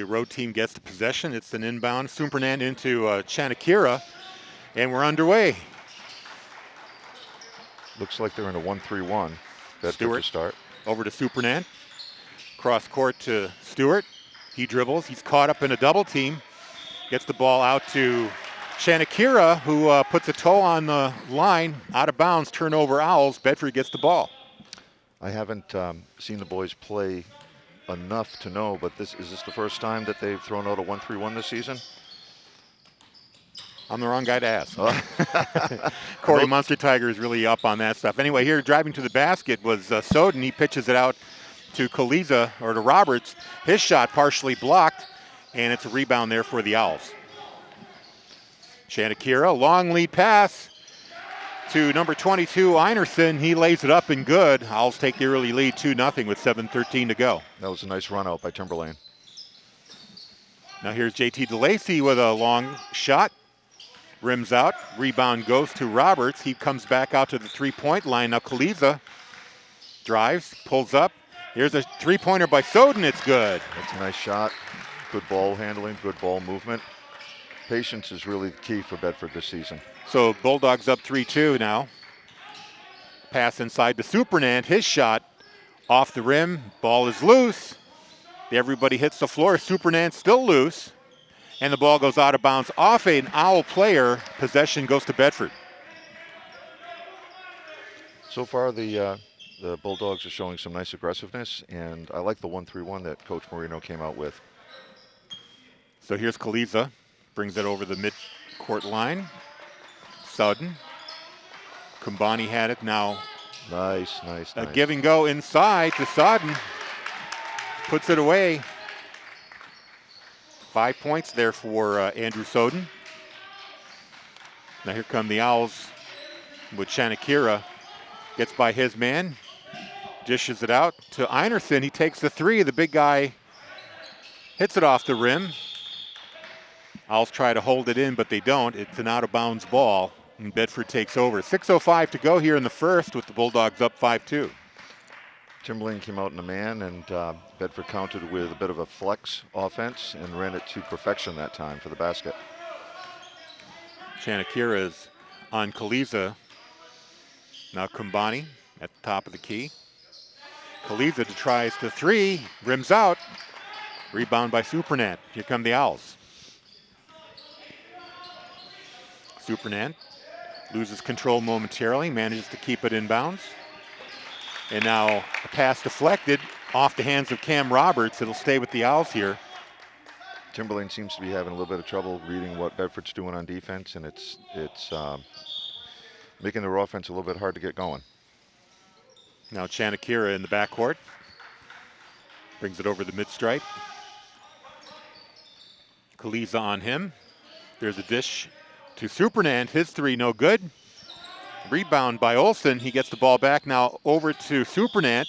road team gets the possession. It's an inbound. Supernan into Chanakira, and we're underway. Looks like they're in a 1-3-1. Stewart to start. Over to Supernan. Cross court to Stewart. He dribbles. He's caught up in a double team. Gets the ball out to Chanakira, who puts a toe on the line. Out of bounds. Turnover Owls. Bedford gets the ball. I haven't seen the boys play enough to know, but is this the first time that they've thrown out a 1-3-1 this season? I'm the wrong guy to ask. Corey Munster Tiger is really up on that stuff. Anyway, here driving to the basket was Soden. He pitches it out to Kaliza, or to Roberts. His shot partially blocked, and it's a rebound there for the Owls. Chanakira, long lead pass to number 22, Einerson. He lays it up and good. Owls take the early lead 2-0 with 7:13 to go. That was a nice run out by Timberlane. Now here's JT DeLacy with a long shot. Rims out. Rebound goes to Roberts. He comes back out to the three-point line. Now Kaliza drives, pulls up. Here's a three-pointer by Soden. It's good. That's a nice shot. Good ball handling, good ball movement. Patience is really key for Bedford this season. So Bulldogs up 3-2 now. Pass inside to Supernant. His shot off the rim. Ball is loose. Everybody hits the floor. Supernant still loose. And the ball goes out of bounds off an Owl player. Possession goes to Bedford. So far, the Bulldogs are showing some nice aggressiveness, and I like the 1-3-1 that Coach Marino came out with. So here's Kaliza. Brings it over the mid-court line. Sudden. Kumbani had it now. Nice. A give and go inside to Sodden. Puts it away. 5 points there for Andrew Soden. Now here come the Owls with Chanakira. Gets by his man. Dishes it out to Einerson. He takes the three. The big guy hits it off the rim. Owls try to hold it in, but they don't. It's an out-of-bounds ball, and Bedford takes over. 6:05 to go here in the first with the Bulldogs up 5-2. Timberlane came out in a man, and Bedford countered with a bit of a flex offense and ran it to perfection that time for the basket. Chanakira is on Kaliza. Now Kumbani at the top of the key. Kaliza tries to three, rims out. Rebound by Supernant. Here come the Owls. Supernant loses control momentarily, manages to keep it inbounds. And now a pass deflected off the hands of Cam Roberts. It'll stay with the Owls here. Timberlane seems to be having a little bit of trouble reading what Bedford's doing on defense, and it's making their offense a little bit hard to get going. Now Chanakira in the backcourt. Brings it over the mid-stripe. Kaliza on him. There's a dish to Supernant. His three no good. Rebound by Olsen. He gets the ball back now over to Supernant.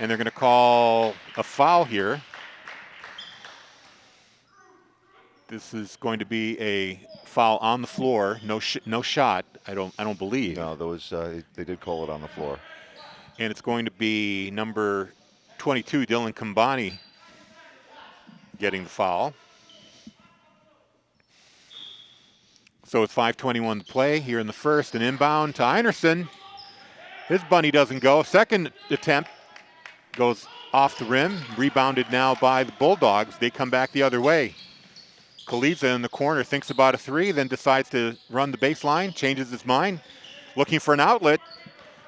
And they're going to call a foul here. This is going to be a foul on the floor. No shot. I don't believe. No, they did call it on the floor. And it's going to be number 22, Dylan Kumbani, getting the foul. So it's 5:21 to play here in the first. An inbound to Einerson. His bunny doesn't go. Second attempt goes off the rim. Rebounded now by the Bulldogs. They come back the other way. Kaliza in the corner thinks about a three, then decides to run the baseline, changes his mind. Looking for an outlet.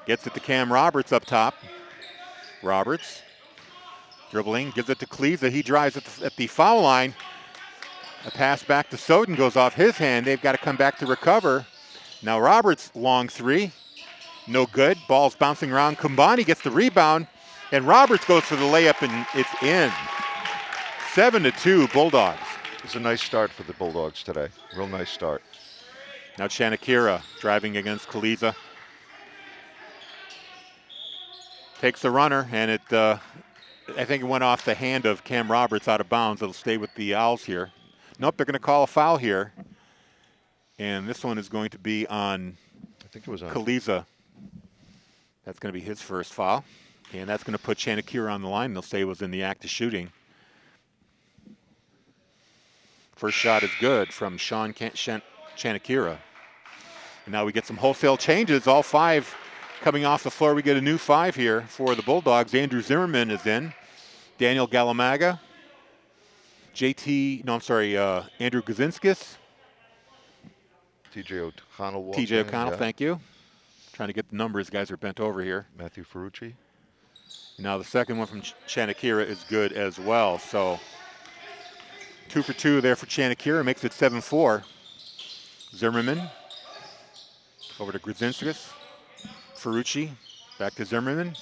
Gets it to Cam Roberts up top. Roberts dribbling, gives it to Kaliza. He drives at the foul line. A pass back to Soden goes off his hand. They've got to come back to recover. Now Roberts, long three. No good. Ball's bouncing around. Kumbani gets the rebound. And Roberts goes for the layup, and it's in. 7-2 Bulldogs. It's a nice start for the Bulldogs today. Real nice start. Now Chanakira driving against Kaliza. Takes the runner, and I think it went off the hand of Cam Roberts out of bounds. It'll stay with the Owls here. Nope, they're going to call a foul here. And this one is going to be on, I think it was on Kaliza. That's going to be his first foul. And that's going to put Chanakira on the line. They'll say it was in the act of shooting. First shot is good from Sean Chanakira. And now we get some wholesale changes. All 5 coming off the floor. We get a new 5 here for the Bulldogs. Andrew Zimmerman is in. Daniel Galamaga. Andrew Gazinskis. TJ O'Connell. TJ O'Connell, yeah. Thank you. Trying to get the numbers. Guys are bent over here. Matthew Ferrucci. Now the second one from Chanakira is good as well. So 2 for 2 there for Chanakira. Makes it 7-4. Zimmerman. Over to Grzinskis. Ferrucci. Back to Zimmerman.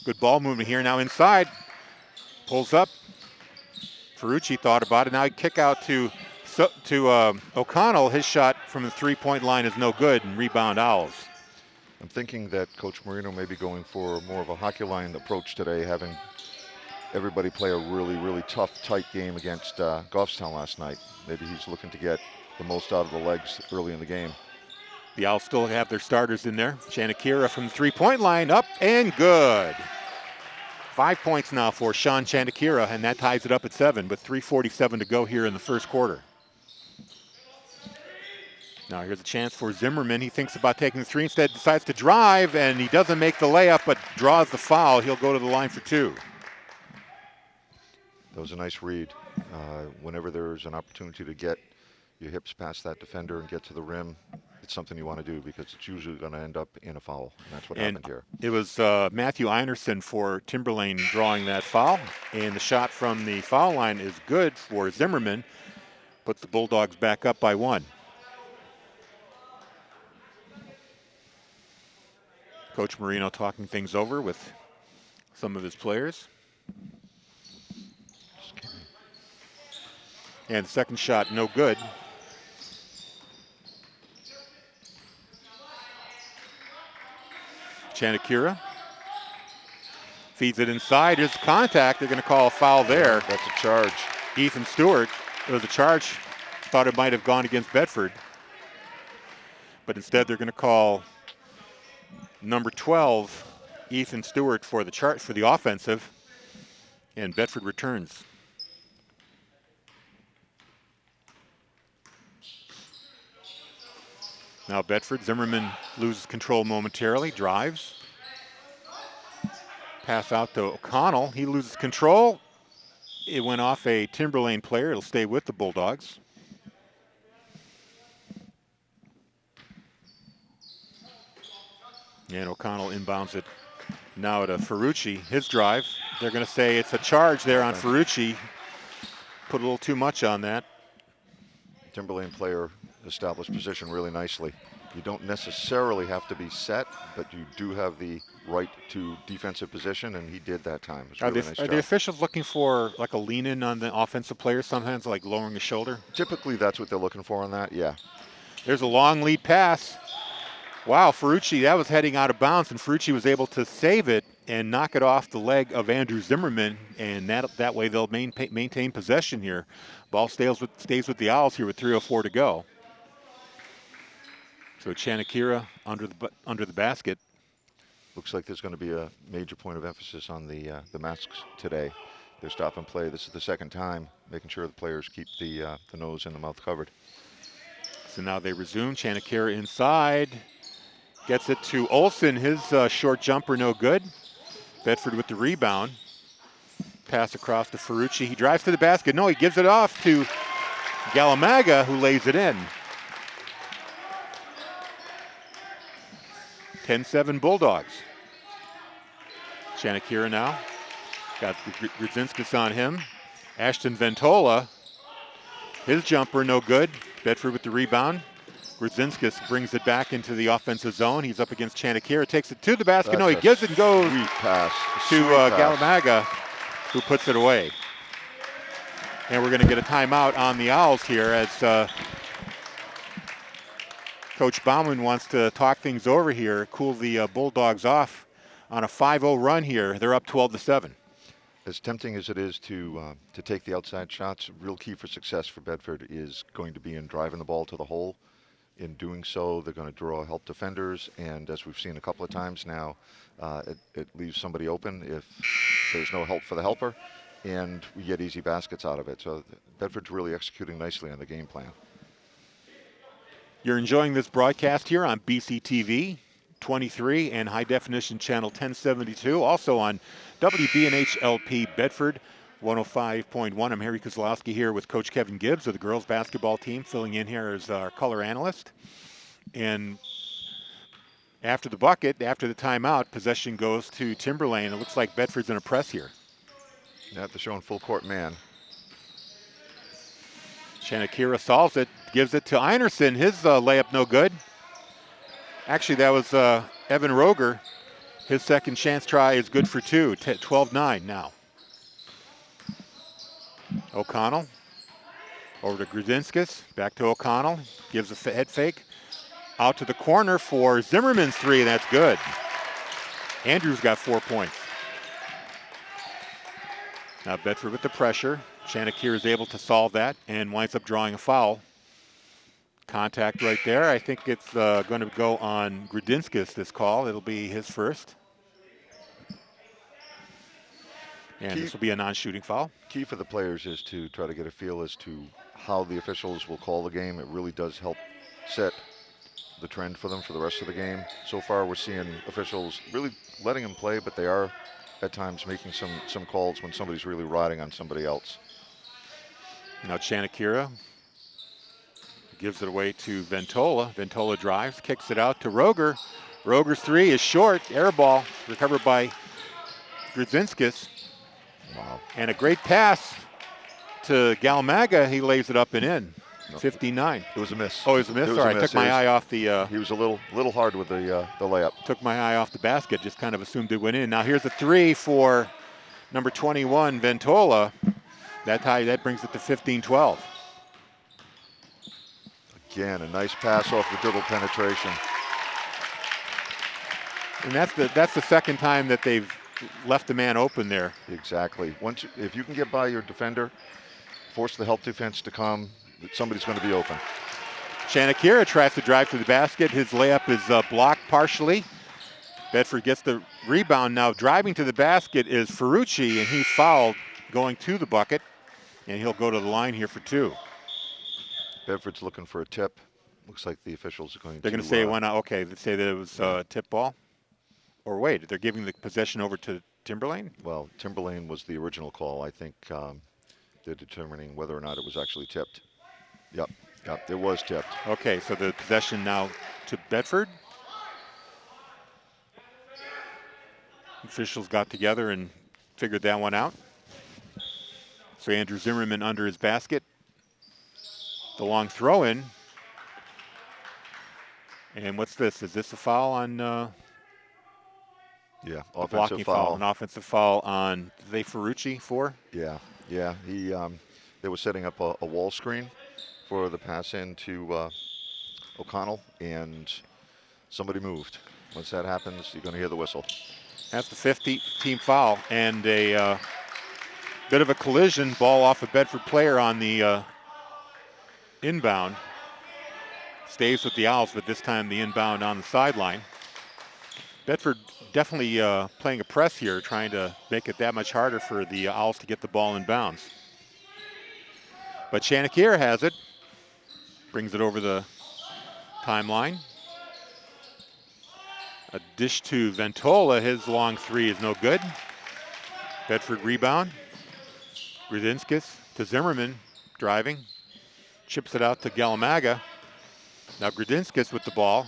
Good ball movement here. Now inside. Pulls up. Ferrucci thought about it. Now he kick out to O'Connell. His shot from the three-point line is no good, and rebound Owls. I'm thinking that Coach Marino may be going for more of a hockey line approach today, having everybody play a really, really tough, tight game against Goffstown last night. Maybe he's looking to get the most out of the legs early in the game. The Owls still have their starters in there. Chanakira from the three-point line, up and good. 5 points now for Sean Chanakira, and that ties it up at 7, with 3:47 to go here in the first quarter. Now here's a chance for Zimmerman. He thinks about taking the 3, instead decides to drive, and he doesn't make the layup, but draws the foul. He'll go to the line for 2. That was a nice read. Whenever there's an opportunity to get your hips past that defender and get to the rim, it's something you want to do because it's usually going to end up in a foul. And that's what happened here. It was Matthew Einerson for Timberlane drawing that foul. And the shot from the foul line is good for Zimmerman. Puts the Bulldogs back up by 1. Coach Marino talking things over with some of his players. And the second shot, no good. Chanakira feeds it inside. Here's contact. They're going to call a foul there. That's a charge. Ethan Stewart. It was a charge. Thought it might have gone against Bedford. But instead they're going to call number 12, Ethan Stewart, for the offensive. And Bedford returns. Now Bedford, Zimmerman loses control momentarily, drives. Pass out to O'Connell. He loses control. It went off a Timberlane player. It'll stay with the Bulldogs. And O'Connell inbounds it now to Ferrucci. His drive. They're going to say it's a charge there on Ferrucci. Put a little too much on that. Timberlane player established position really nicely. You don't necessarily have to be set, but you do have the right to defensive position, and he did that time. It was really nice job. Are the officials looking for like a lean-in on the offensive player sometimes, like lowering the shoulder? Typically, that's what they're looking for on that, yeah. There's a long lead pass. Wow, Ferrucci, that was heading out of bounds, and Ferrucci was able to save it and knock it off the leg of Andrew Zimmerman, and that way they'll maintain possession here. Ball stays with the Owls here with 3:04 to go. So Chanakira under the basket. Looks like there's going to be a major point of emphasis on the masks today. Their stop and play. This is the second time, making sure the players keep the nose and the mouth covered. So now they resume. Chanakira inside. Gets it to Olsen. His short jumper no good. Bedford with the rebound. Pass across to Ferrucci. He drives to the basket. No, he gives it off to Galamaga, who lays it in. 10-7 Bulldogs. Chanakira now. Got Grzinskis on him. Ashton Ventola. His jumper no good. Bedford with the rebound. Grzinskis brings it back into the offensive zone. He's up against Chanakira. Takes it to the basket. No, he gives it and goes to Galamaga, who puts it away. And we're going to get a timeout on the Owls here as Coach Baumann wants to talk things over here, cool the Bulldogs off on a 5-0 run here. They're up 12-7. As tempting as it is to take the outside shots, real key for success for Bedford is going to be in driving the ball to the hole. In doing so, they're going to draw help defenders, and as we've seen a couple of times now, it leaves somebody open if there's no help for the helper. and we get easy baskets out of it. So Bedford's really executing nicely on the game plan. You're enjoying this broadcast here on BCTV 23 and high definition channel 1072. Also on WBNH LP Bedford 105.1. I'm Harry Kozlowski here with Coach Kevin Gibbs of the girls basketball team, filling in here as our color analyst. And after the bucket, after the timeout, possession goes to Timberlane. It looks like Bedford's in a press here. Yeah, they're showing full court man. Chanakira solves it, gives it to Einerson. His layup no good. Actually, that was Evan Roger. His second chance try is good for two. 12-9 now. O'Connell over to Grudzinskis. Back to O'Connell. Gives a head fake. Out to the corner for Zimmerman's three, and that's good. Andrews got 4 points. Now Bedford with the pressure. Chanakir is able to solve that and winds up drawing a foul. Contact right there. I think it's going to go on Grudzinskis, this call. It'll be his first. And this will be a non-shooting foul. Key for the players is to try to get a feel as to how the officials will call the game. It really does help set the trend for them for the rest of the game. So far, we're seeing officials really letting them play, but they are at times making some calls when somebody's really riding on somebody else. Now Chanakira gives it away to Ventola. Ventola drives, kicks it out to Roger. Roger's three is short, air ball, recovered by Grudzinskis. Wow. And a great pass to Galmaga. He lays it up and in. 59. It was a miss. Oh, it was a miss? Sorry, I took my eye off the... he was a little hard with the layup. Took my eye off the basket, just kind of assumed it went in. Now here's a three for number 21, Ventola. That brings it to 15-12. Again, a nice pass off the dribble penetration. And that's the second time that they've left the man open there. Exactly. If you can get by your defender, force the help defense to come, somebody's going to be open. Chanakira tries to drive to the basket. His layup is blocked partially. Bedford gets the rebound. Now driving to the basket is Ferrucci, and he's fouled going to the bucket, and he'll go to the line here for two. Bedford's looking for a tip. Looks like the officials are going to... They're going to say it went out. Okay, they say that it was a tip ball. Or wait, they're giving the possession over to Timberlane? Well, Timberlane was the original call. I think they're determining whether or not it was actually tipped. Yep, it was tipped. Okay, so the possession now to Bedford. Officials got together and figured that one out. So Andrew Zimmerman under his basket. The long throw in. And what's this? Is this a foul on... yeah, offensive foul. An offensive foul on Ferrucci for? Yeah. They were setting up a wall screen for the pass in to O'Connell, and somebody moved. Once that happens, you're going to hear the whistle. That's the 15th team foul, and a bit of a collision. Ball off a Bedford player on the inbound. Stays with the Owls, but this time the inbound on the sideline. Bedford definitely playing a press here, trying to make it that much harder for the Owls to get the ball in bounds. But Chanakir has it. Brings it over the timeline. A dish to Ventola. His long three is no good. Bedford rebound. Grudzinskis to Zimmerman, driving. Chips it out to Galmaga. Now Grudzinskis with the ball.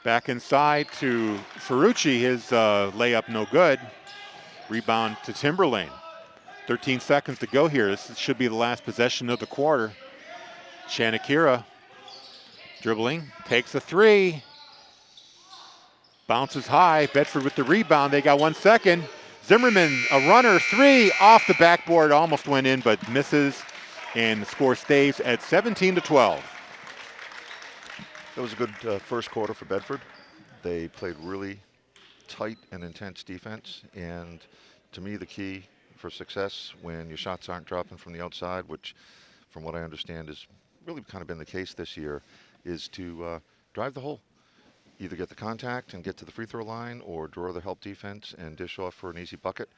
Back inside to Ferrucci. His layup no good. Rebound to Timberlane. 13 seconds to go here. This should be the last possession of the quarter. Chanakira dribbling, takes a three. Bounces high. Bedford with the rebound. They got 1 second. Zimmerman, a runner, three off the backboard. Almost went in, but misses. And the score stays at 17-12. It was a good first quarter for Bedford. They played really tight and intense defense. And to me, the key for success when your shots aren't dropping from the outside, which from what I understand has really kind of been the case this year, is to drive the hole. Either get the contact and get to the free throw line, or draw the help defense and dish off for an easy bucket.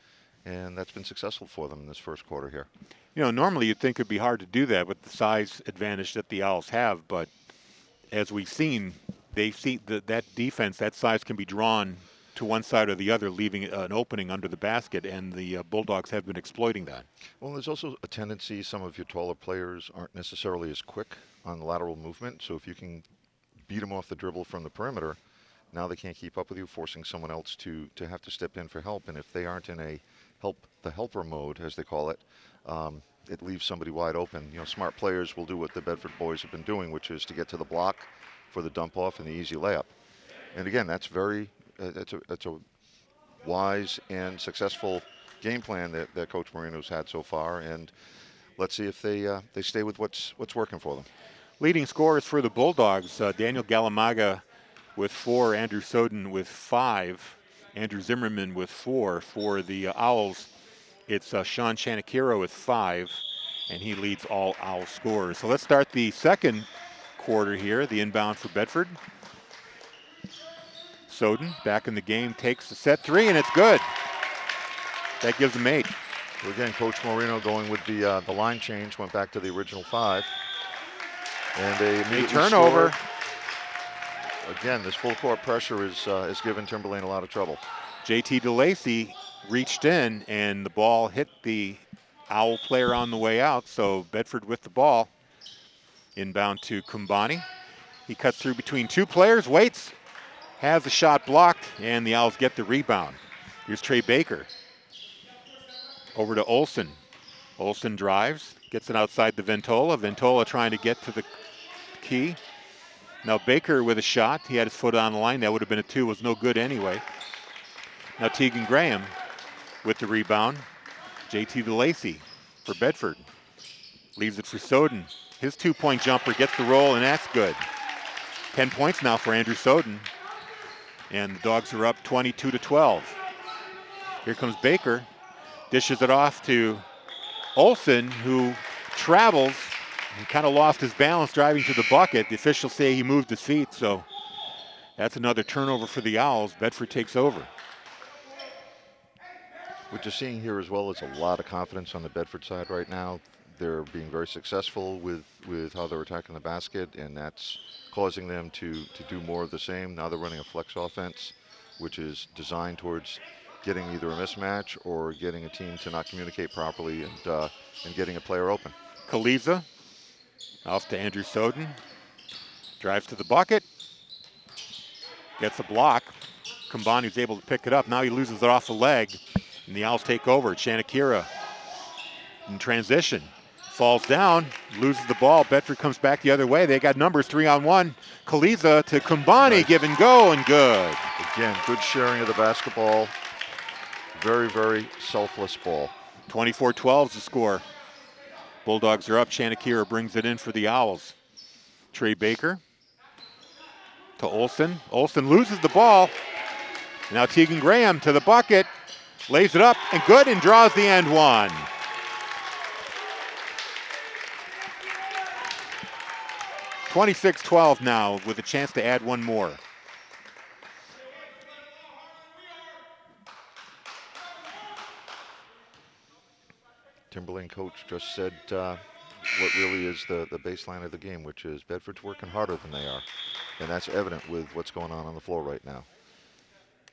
and that's been successful for them in this first quarter here. You know, normally you'd think it'd be hard to do that with the size advantage that the Owls have, but as we've seen, they see that defense, that size can be drawn to one side or the other, leaving an opening under the basket, and the Bulldogs have been exploiting that. Well, there's also a tendency some of your taller players aren't necessarily as quick on the lateral movement, so if you can beat them off the dribble from the perimeter, now they can't keep up with you, forcing someone else to have to step in for help, and if they aren't in a helper mode, as they call it, it leaves somebody wide open. You know, smart players will do what the Bedford boys have been doing, which is to get to the block for the dump off and the easy layup. And again, that's that's a wise and successful game plan that Coach Marino's had so far. And let's see if they stay with what's working for them. Leading scorers for the Bulldogs: Daniel Galamaga with 4, Andrew Soden with 5, Andrew Zimmerman with 4. For the Owls, it's Sean Chanakira with 5, and he leads all Owl scorers. So let's start the second quarter here. The inbound for Bedford. Soden back in the game, takes the set 3, and it's good. That gives them 8. So again, Coach Marino going with the line change, went back to the original 5. And a turnover. Again, this full court pressure is giving Timberlane a lot of trouble. JT DeLacy reached in, and the ball hit the Owl player on the way out, so Bedford with the ball. Inbound to Kumbani. He cuts through between 2 players, waits, has the shot blocked, and the Owls get the rebound. Here's Trey Baker. Over to Olsen. Olsen drives, gets it outside the Ventola. Ventola trying to get to the key. Now Baker with a shot. He had his foot on the line. That would have been a 2. Was no good anyway. Now Tegan Graham with the rebound. JT DeLacy for Bedford. Leaves it for Soden. His 2-point jumper gets the roll, and that's good. 10 points now for Andrew Soden. And the Dogs are up 22-12. Here comes Baker. Dishes it off to Olsen, who travels. He kind of lost his balance driving to the bucket. The officials say he moved his feet, so that's another turnover for the Owls. Bedford takes over. What you're seeing here as well is a lot of confidence on the Bedford side right now. They're being very successful with how they're attacking the basket, and that's causing them to do more of the same. Now they're running a flex offense, which is designed towards getting either a mismatch or getting a team to not communicate properly and getting a player open. Kaliza off to Andrew Soden. Drives to the bucket. Gets a block. Kumbani's able to pick it up. Now he loses it off the leg, and the Owls take over. Chanakira in transition. Falls down, loses the ball. Bedford comes back the other way. They got numbers 3-on-1. Kaliza to Kumbani, nice. Give and go, and good. Again, good sharing of the basketball. Very, very selfless ball. 24-12 is the score. Bulldogs are up. Chanakira brings it in for the Owls. Trey Baker to Olsen. Olsen loses the ball. Now Tegan Graham to the bucket. Lays it up, and good, and draws the end one. (26-12) now, with a chance to add one more. Timberlane coach just said what really is the baseline of the game, which is Bedford's working harder than they are. And that's evident with what's going on the floor right now.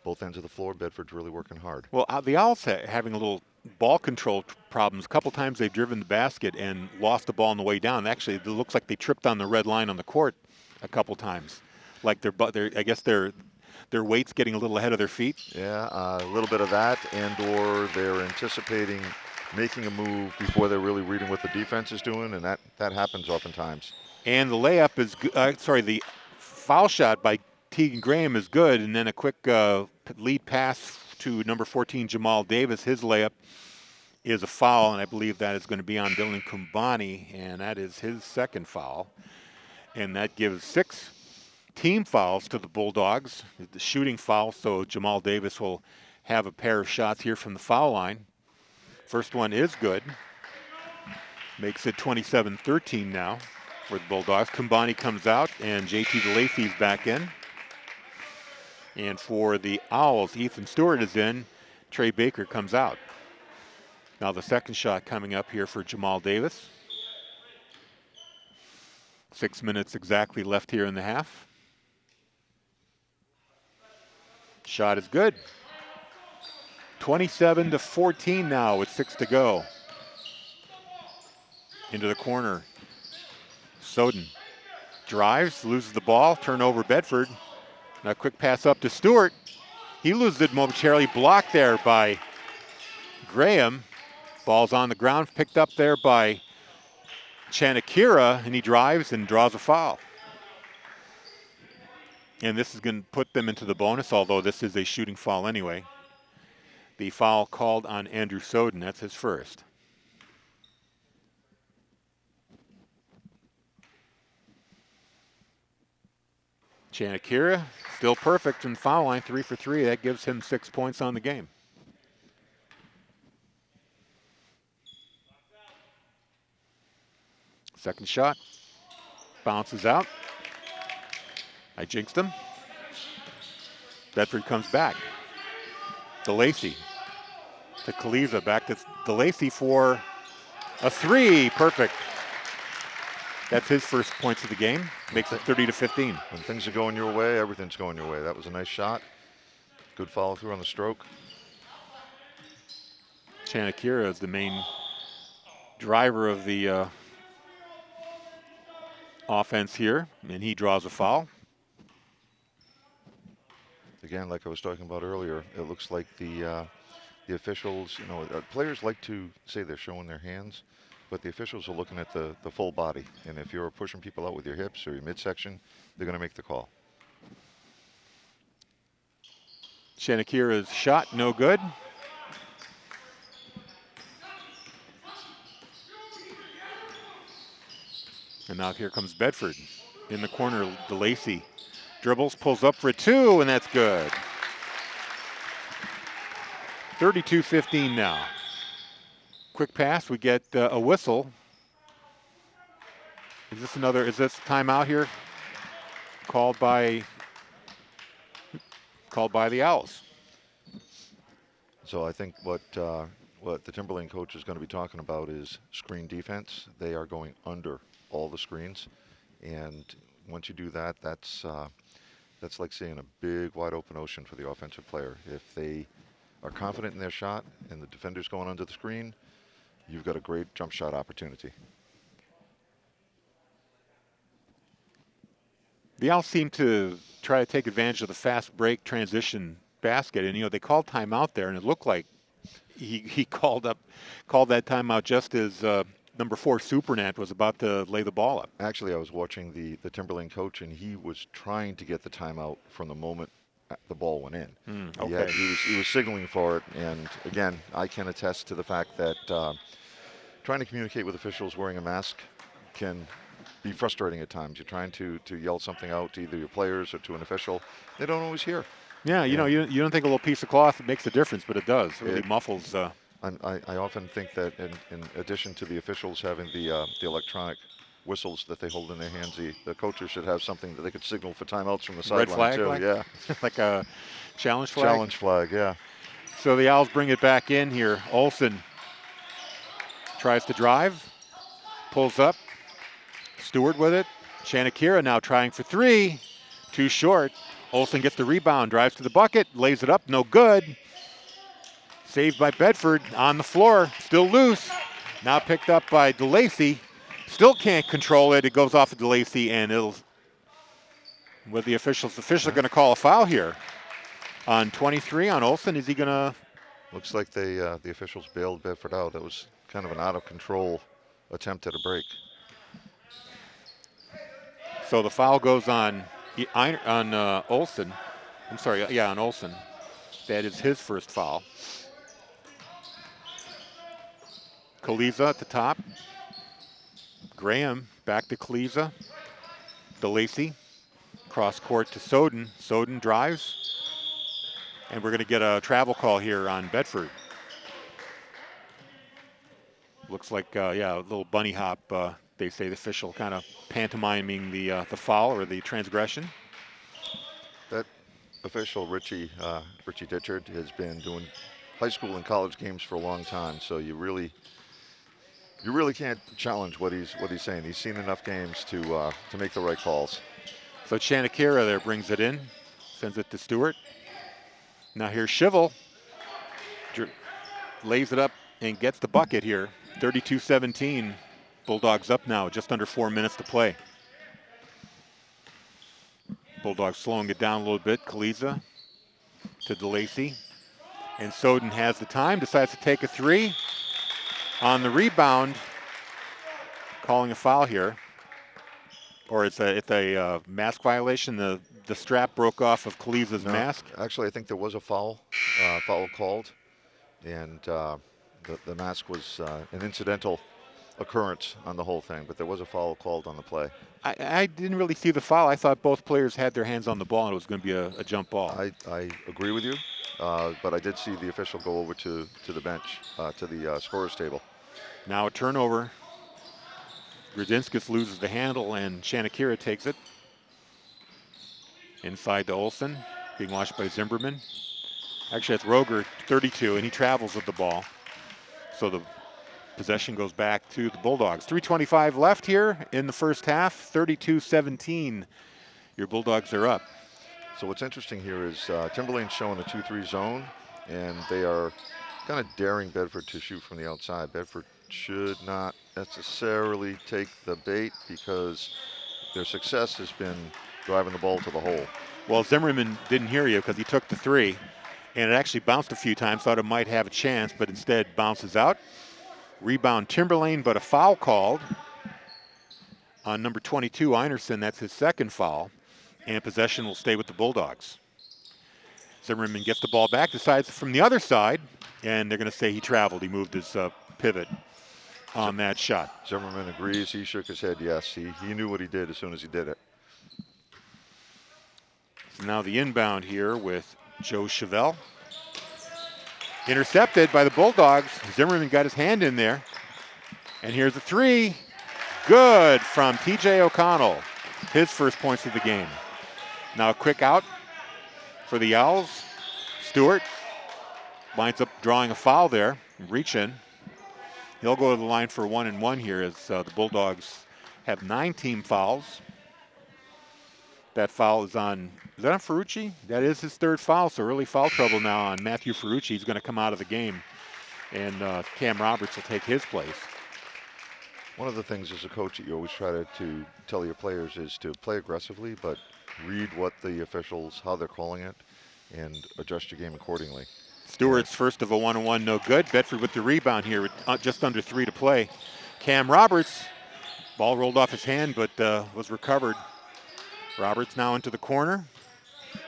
Both ends of the floor, Bedford's really working hard. Well, the Owls having a little ball control problems. A couple times they've driven the basket and lost the ball on the way down. Actually, it looks like they tripped on the red line on the court a couple times. Like I guess their weight's getting a little ahead of their feet. Yeah, a little bit of that, or they're anticipating making a move before they're really reading what the defense is doing, and that happens oftentimes. And the layup is the foul shot by Tegan Graham is good, and then a quick lead pass to number 14 Jamal Davis. His layup is a foul, and I believe that is going to be on Dylan Kumbani, and that is his second foul. And that gives 6 team fouls to the Bulldogs. The shooting foul, so Jamal Davis will have a pair of shots here from the foul line. First one is good. Makes it 27-13 now for the Bulldogs. Kumbani comes out, and JT DeLacy's back in. And for the Owls, Ethan Stewart is in. Trey Baker comes out. Now the second shot coming up here for Jamal Davis. 6 minutes exactly left here in the half. Shot is good. 27-14 now with 6 to go. Into the corner. Soden drives, loses the ball, turnover Bedford. Now a quick pass up to Stewart. He loses it momentarily, blocked there by Graham. Ball's on the ground, picked up there by Chanakira, and he drives and draws a foul. And this is going to put them into the bonus, although this is a shooting foul anyway. The foul called on Andrew Soden, that's his first. Chanakira still perfect in foul line, 3 for 3. That gives him 6 points on the game. Second shot, bounces out. I jinxed him. Bedford comes back. DeLacy to Kaliza, back to DeLacy for a 3, perfect. That's his first points of the game, makes it 30-15. When things are going your way, everything's going your way. That was a nice shot. Good follow through on the stroke. Chanakira is the main driver of the offense here, and he draws a foul. Again, like I was talking about earlier, it looks like the officials, players like to say they're showing their hands, but the officials are looking at the full body. And if you're pushing people out with your hips or your midsection, they're going to make the call. Chanakira's shot, no good. And now here comes Bedford. In the corner, DeLacy dribbles, pulls up for a 2, and that's good. 32-15 now. Quick pass, we get a whistle. Is this timeout here? Called by the Owls. So I think what the Timberlane coach is going to be talking about is screen defense. They are going under all the screens, and once you do that, that's like seeing a big wide open ocean for the offensive player. If they are confident in their shot and the defender's going under the screen, you've got a great jump shot opportunity. The Owls seem to try to take advantage of the fast break transition basket, and they called timeout there, and it looked like he called that timeout just as number 4 Supernat was about to lay the ball up. Actually, I was watching the Timberlane coach, and he was trying to get the timeout from the moment the ball went in. Okay. He was signaling for it, and again, I can attest to the fact that trying to communicate with officials wearing a mask can be frustrating at times. You're trying to yell something out to either your players or to an official. They don't always hear. Yeah, you don't think a little piece of cloth makes a difference, but it does. It really muffles. I often think that in addition to the officials having the electronic whistles that they hold in their hands, the coaches should have something that they could signal for timeouts from the sideline too. Yeah, like a challenge flag. Challenge flag, yeah. So the Owls bring it back in here. Olsen tries to drive, pulls up. Stewart with it. Chanakira now trying for 3, too short. Olsen gets the rebound, drives to the bucket, lays it up, no good. Saved by Bedford on the floor, still loose. Now picked up by DeLacy. Still can't control it. It goes off of DeLacy, and it'll, with the officials are going to call a foul here on 23 on Olsen. Is he going to? Looks like the officials bailed Bedford out. That was kind of an out of control attempt at a break. So the foul goes on Olsen. I'm sorry, yeah, on Olsen. That is his first foul. Kaliza at the top. Graham back to Kaliza. DeLacy. Cross court to Soden. Soden drives. And we're going to get a travel call here on Bedford. Looks like, a little bunny hop. They say the official kind of pantomiming the foul or the transgression. That official, Richie Ditchard, has been doing high school and college games for a long time, so you really can't challenge what he's saying. He's seen enough games to make the right calls. So Chanakira there brings it in, sends it to Stewart. Now here's Shivel. Lays it up and gets the bucket here. 32-17. Bulldogs up now, just under 4 minutes to play. Bulldogs slowing it down a little bit. Kaliza to DeLacy. And Soden has the time, decides to take a three. On the rebound, calling a foul here. Or it's a mask violation. The strap broke off of Kaliza's mask. Actually, I think there was a foul called. And the mask was an incidental occurrence on the whole thing, but there was a foul called on the play. I didn't really see the foul. I thought both players had their hands on the ball and it was going to be a jump ball. I agree with you, but I did see the official go over to the bench, to the scorer's table. Now a turnover. Grudinskis loses the handle and Chanakira takes it. Inside to Olsen, being watched by Zimmerman. Actually, that's Roger, 32, and he travels with the ball. So the possession goes back to the Bulldogs. 3:25 left here in the first half, 32-17. Your Bulldogs are up. So what's interesting here is Timberlane's showing a 2-3 zone, and they are kind of daring Bedford to shoot from the outside. Bedford should not necessarily take the bait because their success has been driving the ball to the hole. Well, Zimmerman didn't hear you because he took the three, and it actually bounced a few times, thought it might have a chance, but instead bounces out. Rebound Timberlane, but a foul called on number 22, Einerson. That's his second foul, and possession will stay with the Bulldogs. Zimmerman gets the ball back, decides from the other side, and they're going to say he traveled. He moved his pivot on that shot. Zimmerman agrees. He shook his head yes. He knew what he did as soon as he did it. So now the inbound here with Joe Chevelle. Intercepted by the Bulldogs. Zimmerman got his hand in there. And here's a three. Good from TJ O'Connell. His first points of the game. Now a quick out for the Owls. Stewart winds up drawing a foul there. Reach in. He'll go to the line for 1-and-1 here as the Bulldogs have 9 team fouls. That foul is on, is that on Ferrucci? That is his third foul, so early foul trouble now on Matthew Ferrucci. He's going to come out of the game, and Cam Roberts will take his place. One of the things as a coach that you always try to tell your players is to play aggressively, but read what the officials, how they're calling it, and adjust your game accordingly. Stewart's first of a 1-on-1, no good. Bedford with the rebound here with just under 3 to play. Cam Roberts, ball rolled off his hand, but was recovered. Roberts now into the corner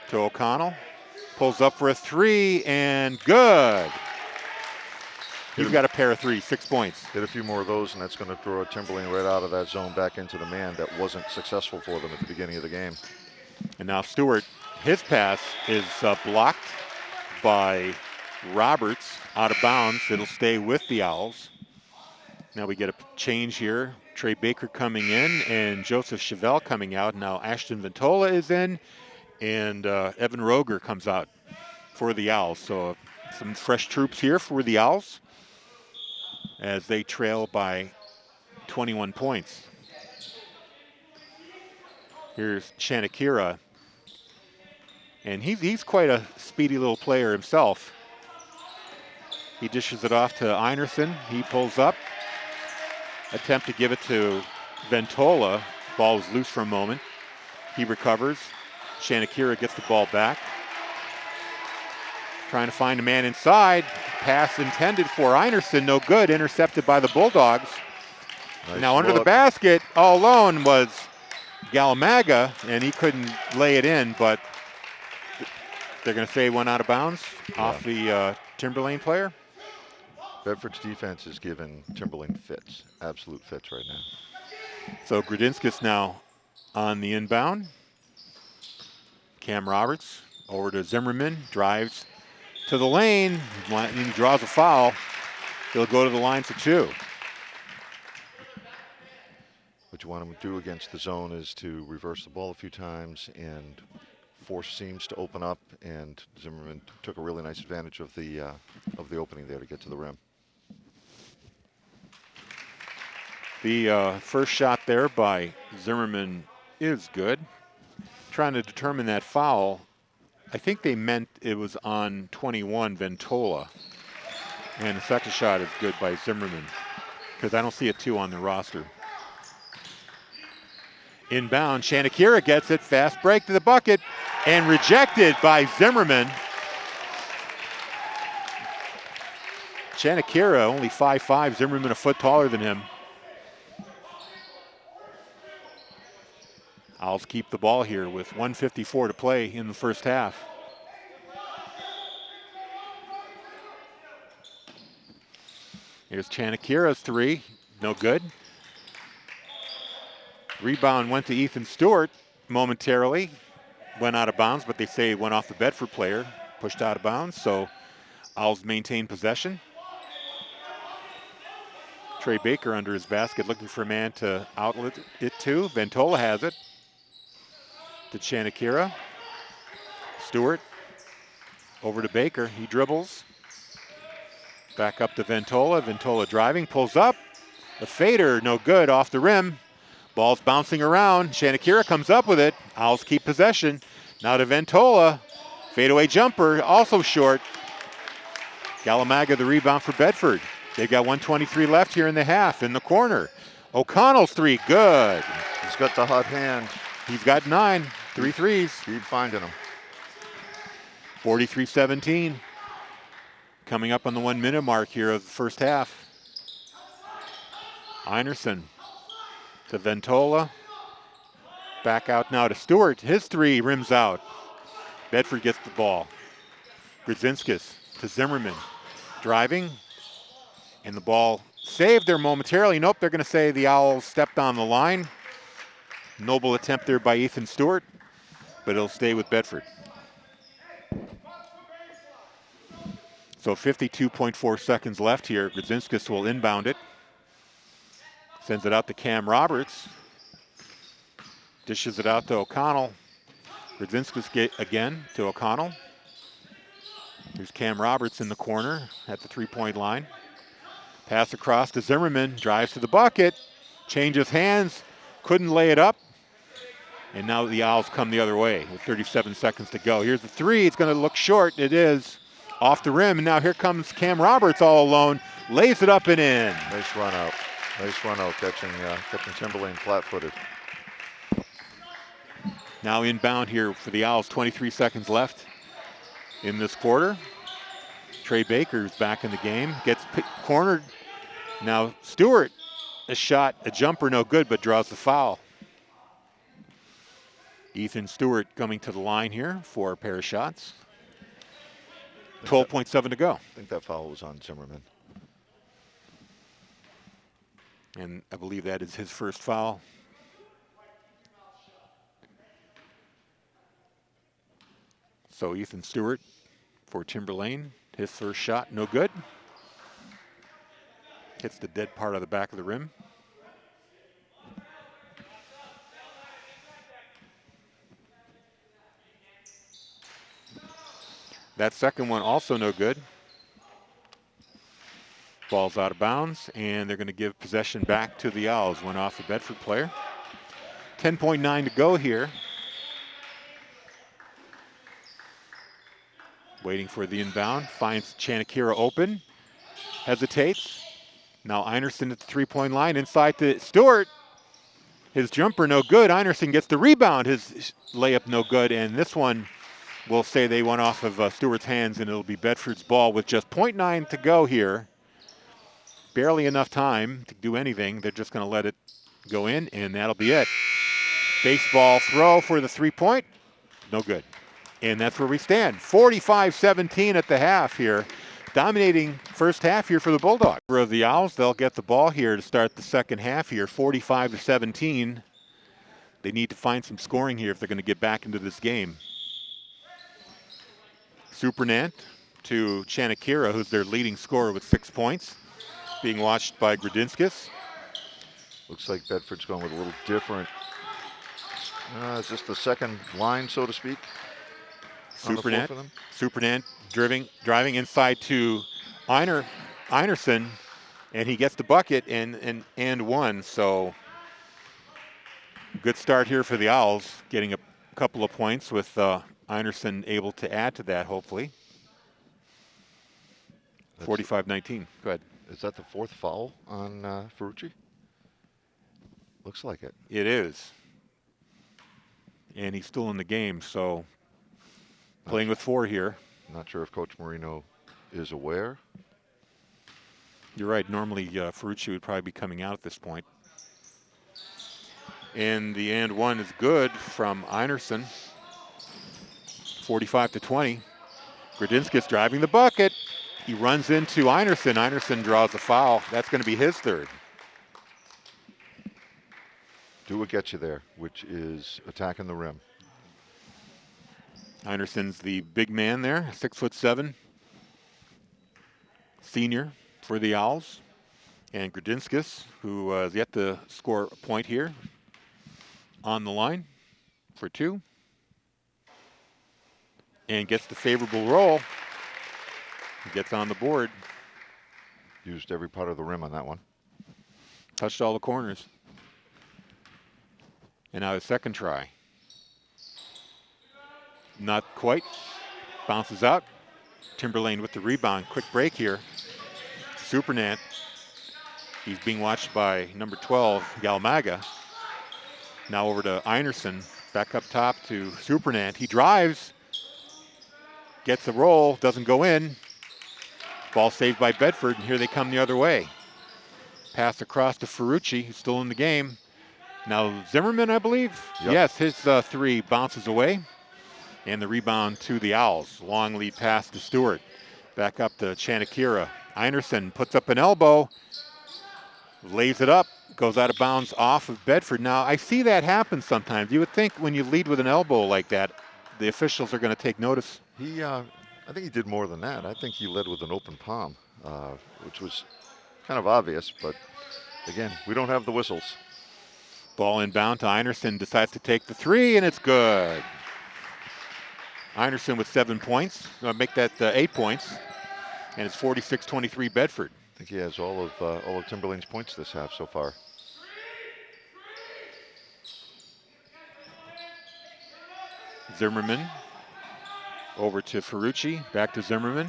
to O'Connell. Pulls up for a three, and good. He's got a pair of threes, 6 points. Hit a few more of those, and that's going to throw Timberlane right out of that zone back into the man that wasn't successful for them at the beginning of the game. And now Stewart, his pass is blocked by Roberts out of bounds. It'll stay with the Owls. Now we get a change here. Trey Baker coming in and Joseph Chevelle coming out. Now Ashton Ventola is in and Evan Roger comes out for the Owls. So some fresh troops here for the Owls as they trail by 21 points. Here's Chanakira. And he's quite a speedy little player himself. He dishes it off to Einerson. He pulls up. Attempt to give it to Ventola. Ball is loose for a moment. He recovers. Chanakira gets the ball back. Trying to find a man inside. Pass intended for Einerson. No good. Intercepted by the Bulldogs. Nice now under the basket, all alone was Galamaga, and he couldn't lay it in, but they're going to say one out of bounds off the Timberlane player. Bedford's defense is giving Timberlane fits, absolute fits right now. So Grudinskis now on the inbound. Cam Roberts over to Zimmerman, drives to the lane, and he draws a foul. He'll go to the line for 2. What you want him to do against the zone is to reverse the ball a few times and forced seams to open up, and Zimmerman took a really nice advantage of the opening there to get to the rim. The first shot there by Zimmerman is good. Trying to determine that foul. I think they meant it was on 21, Ventola. And the second shot is good by Zimmerman, because I don't see a 2 on the roster. Inbound, Shanakira gets it, fast break to the bucket, and rejected by Zimmerman. Shanakira only 5'5", Zimmerman a foot taller than him. Owls keep the ball here with 1:54 to play in the first half. Here's Chanakira's 3, no good. Rebound went to Ethan Stewart momentarily. Went out of bounds, but they say it went off the Bedford player, pushed out of bounds, so Owls maintain possession. Trey Baker under his basket looking for a man to outlet it to. Ventola has it to Chanakira. Stewart over to Baker, he dribbles. Back up to Ventola, Ventola driving, pulls up. The fader, no good, off the rim. Ball's bouncing around, Shanakira comes up with it. Owls keep possession. Now to Ventola, fadeaway jumper, also short. Galamaga the rebound for Bedford. They've got 1:23 left here in the half, in the corner. O'Connell's 3, good. He's got the hot hand. He's got 9, 3 threes. Keep finding him. 43-17. Coming up on the 1 minute mark here of the first half. Einerson to Ventola. Back out now to Stewart. His 3 rims out. Bedford gets the ball. Grodzinskis to Zimmerman. Driving. And the ball saved there momentarily. Nope, they're going to say the Owls stepped on the line. Noble attempt there by Ethan Stewart, but it'll stay with Bedford. So 52.4 seconds left here. Grodzinskis will inbound it. Sends it out to Cam Roberts. Dishes it out to O'Connell. Grodzinskis again to O'Connell. Here's Cam Roberts in the corner at the 3-point line. Pass across to Zimmerman, drives to the bucket, changes hands, couldn't lay it up. And now the Owls come the other way with 37 seconds to go. Here's the 3, it's gonna look short, it is. Off the rim, and now here comes Cam Roberts all alone, lays it up and in. Nice run out. Nice run out, catching Timberlane flat-footed. Now inbound here for the Owls, 23 seconds left in this quarter. Trey Baker's back in the game, gets cornered. Now Stewart, a shot, a jumper, no good, but draws the foul. Ethan Stewart coming to the line here for a pair of shots. 12.7 to go. I think that foul was on Zimmerman. And I believe that is his first foul. So Ethan Stewart for Timberlane. His first shot, no good. Hits the dead part of the back of the rim. That second one also no good. Ball's out of bounds, and they're going to give possession back to the Owls. Went off the Bedford player. 10.9 to go here. Waiting for the inbound, finds Chanakira open, hesitates. Now Einerson at the 3-point line, inside to Stewart. His jumper no good, Einerson gets the rebound, his layup no good, and this one will say they went off of Stewart's hands, and it'll be Bedford's ball with just 0.9 to go here. Barely enough time to do anything, they're just gonna let it go in, and that'll be it. Baseball throw for the 3-point, no good. And that's where we stand. 45-17 at the half here. Dominating first half here for the Bulldogs. For the Owls, they'll get the ball here to start the second half here, 45-17. They need to find some scoring here if they're going to get back into this game. Supernant to Chanakira, who's their leading scorer with 6 points, being watched by Grodzinskis. Looks like Bedford's going with a little different. Is this the second line, so to speak? on the floor Supernet. for them? Supernet driving inside to Einerson, and he gets the bucket and one. So good start here for the Owls, getting a couple of points with Einerson able to add to that, hopefully. 45-19. Go ahead. Is that the 4th foul on Ferrucci? Looks like it. It is. And he's still in the game, so playing with 4 here. Not sure if Coach Marino is aware. You're right. Normally, Ferrucci would probably be coming out at this point. And the and one is good from Einerson. 45-20. Grudinskis driving the bucket. He runs into Einerson. Einerson draws a foul. That's going to be his 3rd. Do what gets you there, which is attacking the rim. Einerson's the big man there, 6'7", senior for the Owls. And Grudinskis, who has yet to score a point here, on the line for 2. And gets the favorable roll. Gets on the board. Used every part of the rim on that one. Touched all the corners. And now his 2nd try. Not quite. Bounces out. Timberlane with the rebound. Quick break here. Supernant. He's being watched by number 12, Galmaga. Now over to Einerson. Back up top to Supernant. He drives. Gets a roll. Doesn't go in. Ball saved by Bedford, and here they come the other way. Pass across to Ferrucci, who's still in the game. Now Zimmerman, I believe? Yep. Yes, his 3 bounces away. And the rebound to the Owls. Long lead pass to Stewart. Back up to Chanakira. Einerson puts up an elbow. Lays it up. Goes out of bounds off of Bedford. Now, I see that happen sometimes. You would think when you lead with an elbow like that, the officials are going to take notice. I think he did more than that. I think he led with an open palm, which was kind of obvious, but again, we don't have the whistles. Ball inbound to Einerson, decides to take the 3, and it's good. Einerson with 7 points. Make that 8 points, and it's 46-23 Bedford. I think he has all of Timberlane's points this half so far. Zimmerman over to Ferrucci, back to Zimmerman.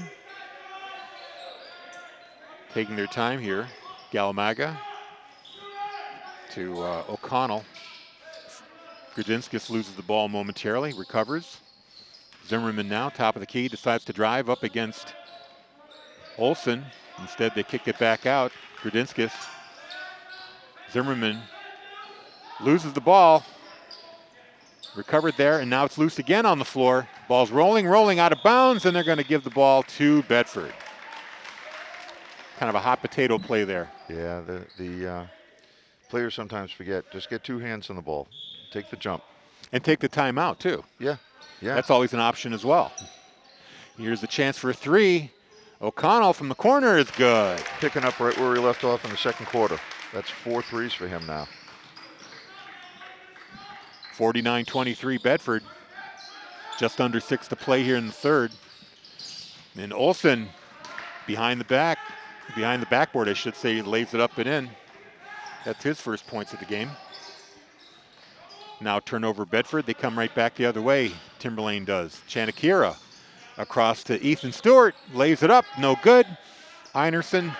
Taking their time here. Galamaga to O'Connell. Grudinskis loses the ball momentarily, recovers. Zimmerman now, top of the key, decides to drive up against Olsen. Instead, they kick it back out. Grudinskis. Zimmerman loses the ball. Recovered there, and now it's loose again on the floor. Ball's rolling out of bounds, and they're going to give the ball to Bedford. Kind of a hot potato play there. Yeah, the players sometimes forget. Just get 2 hands on the ball. Take the jump. And take the timeout, too. Yeah. That's always an option as well. Here's the chance for a 3. O'Connell from the corner is good. Picking up right where he left off in the 2nd quarter. That's 4 threes for him now. 49-23 Bedford. Just under 6 to play here in the 3rd. And Olsen behind the backboard, I should say, lays it up and in. That's his first points of the game. Now turnover Bedford. They come right back the other way. Timberlane does. Chanakira across to Ethan Stewart. Lays it up. No good. Einerson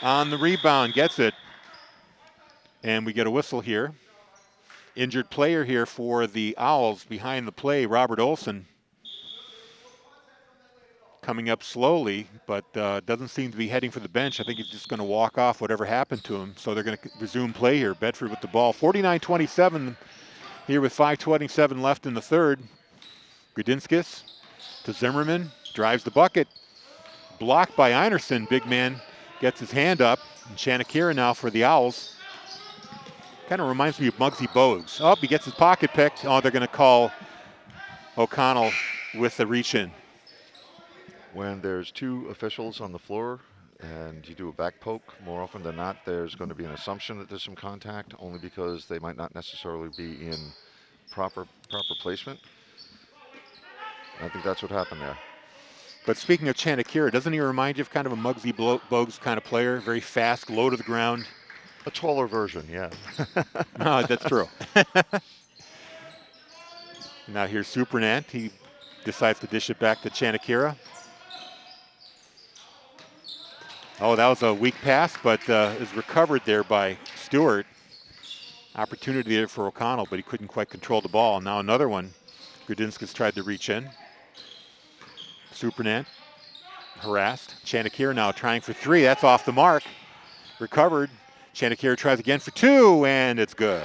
on the rebound. Gets it. And we get a whistle here. Injured player here for the Owls behind the play, Robert Olsen. Coming up slowly, but doesn't seem to be heading for the bench. I think he's just going to walk off whatever happened to him. So they're going to resume play here. Bedford with the ball. 49-27 here with 5:27 left in the 3rd. Grudinskis to Zimmerman. Drives the bucket. Blocked by Einerson. Big man gets his hand up. And Chanakira now for the Owls. Kind of reminds me of Muggsy Bogues. Oh, he gets his pocket picked. Oh, they're going to call O'Connell with the reach in. When there's 2 officials on the floor and you do a back poke, more often than not, there's going to be an assumption that there's some contact, only because they might not necessarily be in proper placement. I think that's what happened there. But speaking of Chanakira, doesn't he remind you of kind of a Muggsy Bogues kind of player? Very fast, low to the ground. A taller version, yeah. No, that's true. Now here's Supernant. He decides to dish it back to Chanakira. Oh, that was a weak pass, but is recovered there by Stewart. Opportunity there for O'Connell, but he couldn't quite control the ball. Now another one. Grudinskas tried to reach in. Supernant harassed. Chanakira now trying for three. That's off the mark. Recovered. Chanakira tries again for two, and it's good.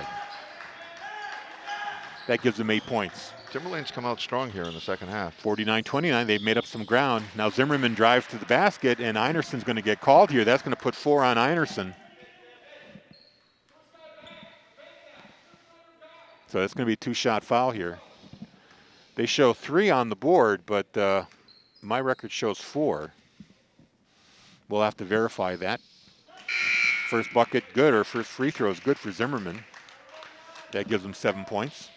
That gives them 8 points. Timberlane's come out strong here in the second half. 49-29, they've made up some ground. Now Zimmerman drives to the basket, and Einerson's going to get called here. That's going to put 4 on Einerson. So that's going to be a 2-shot foul here. They show 3 on the board, but my record shows 4. We'll have to verify that. First bucket good, or first free throw is good for Zimmerman. That gives them 7 points.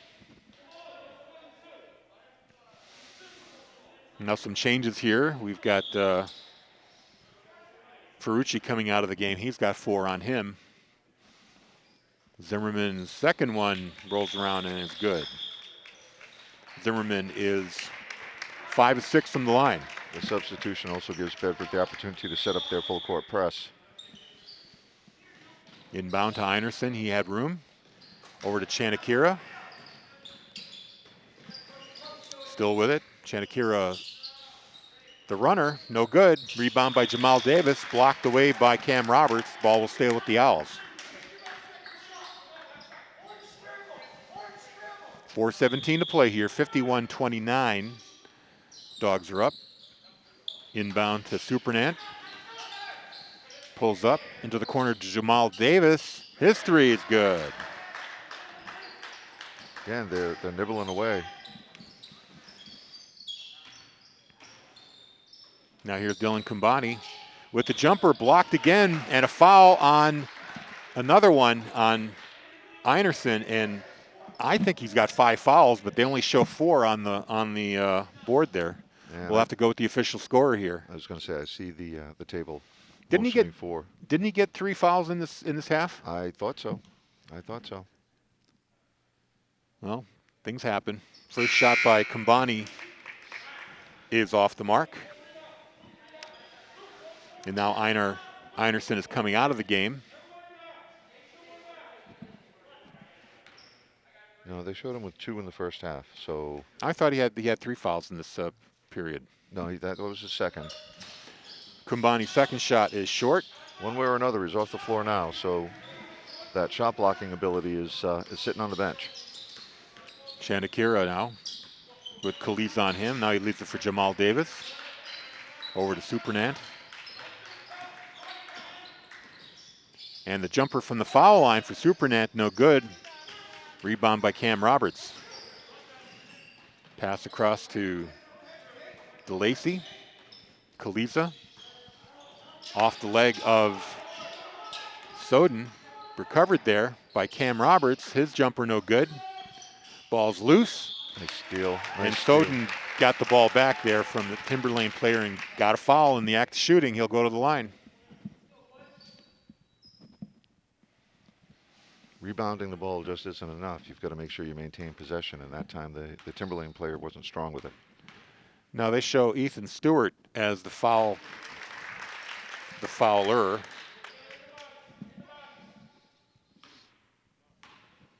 Now some changes here. We've got Ferrucci coming out of the game. He's got 4 on him. Zimmerman's second one rolls around and is good. Zimmerman is 5 of 6 from the line. The substitution also gives Bedford the opportunity to set up their full court press. Inbound to Einerson. He had room. Over to Chanakira. Still with it. Chanakira, the runner, no good. Rebound by Jamal Davis, blocked away by Cam Roberts. Ball will stay with the Owls. 4:17 to play here, 51-29. Dogs are up. Inbound to Supernant. Pulls up into the corner to Jamal Davis. His three is good. Again, they're nibbling away. Now here's Dylan Kumbani with the jumper blocked again, and a foul on another one on Einerson, and I think he's got 5 fouls, but they only show 4 on the board there. Yeah, we'll have to go with the official scorer here. I was going to say, I see the table. Didn't he get 4? Didn't he get 3 fouls in this half? I thought so. I thought so. Well, things happen. First shot by Kumbani is off the mark. And now Einerson is coming out of the game. No, they showed him with 2 in the first half. So I thought he had 3 fouls in this period. No, that was his second. Kumbani's second shot is short. One way or another, he's off the floor now. So that shot blocking ability is sitting on the bench. Chanakira now with Khalid on him. Now he leaves it for Jamal Davis. Over to Supernant. And the jumper from the foul line for Supernant, no good. Rebound by Cam Roberts. Pass across to DeLacy. Kaliza. Off the leg of Soden. Recovered there by Cam Roberts. His jumper no good. Ball's loose. Nice steal. And Soden got the ball back there from the Timberlane player and got a foul in the act of shooting. He'll go to the line. Rebounding the ball just isn't enough. You've got to make sure you maintain possession, and that time the Timberlane player wasn't strong with it. Now they show Ethan Stewart as the fouler.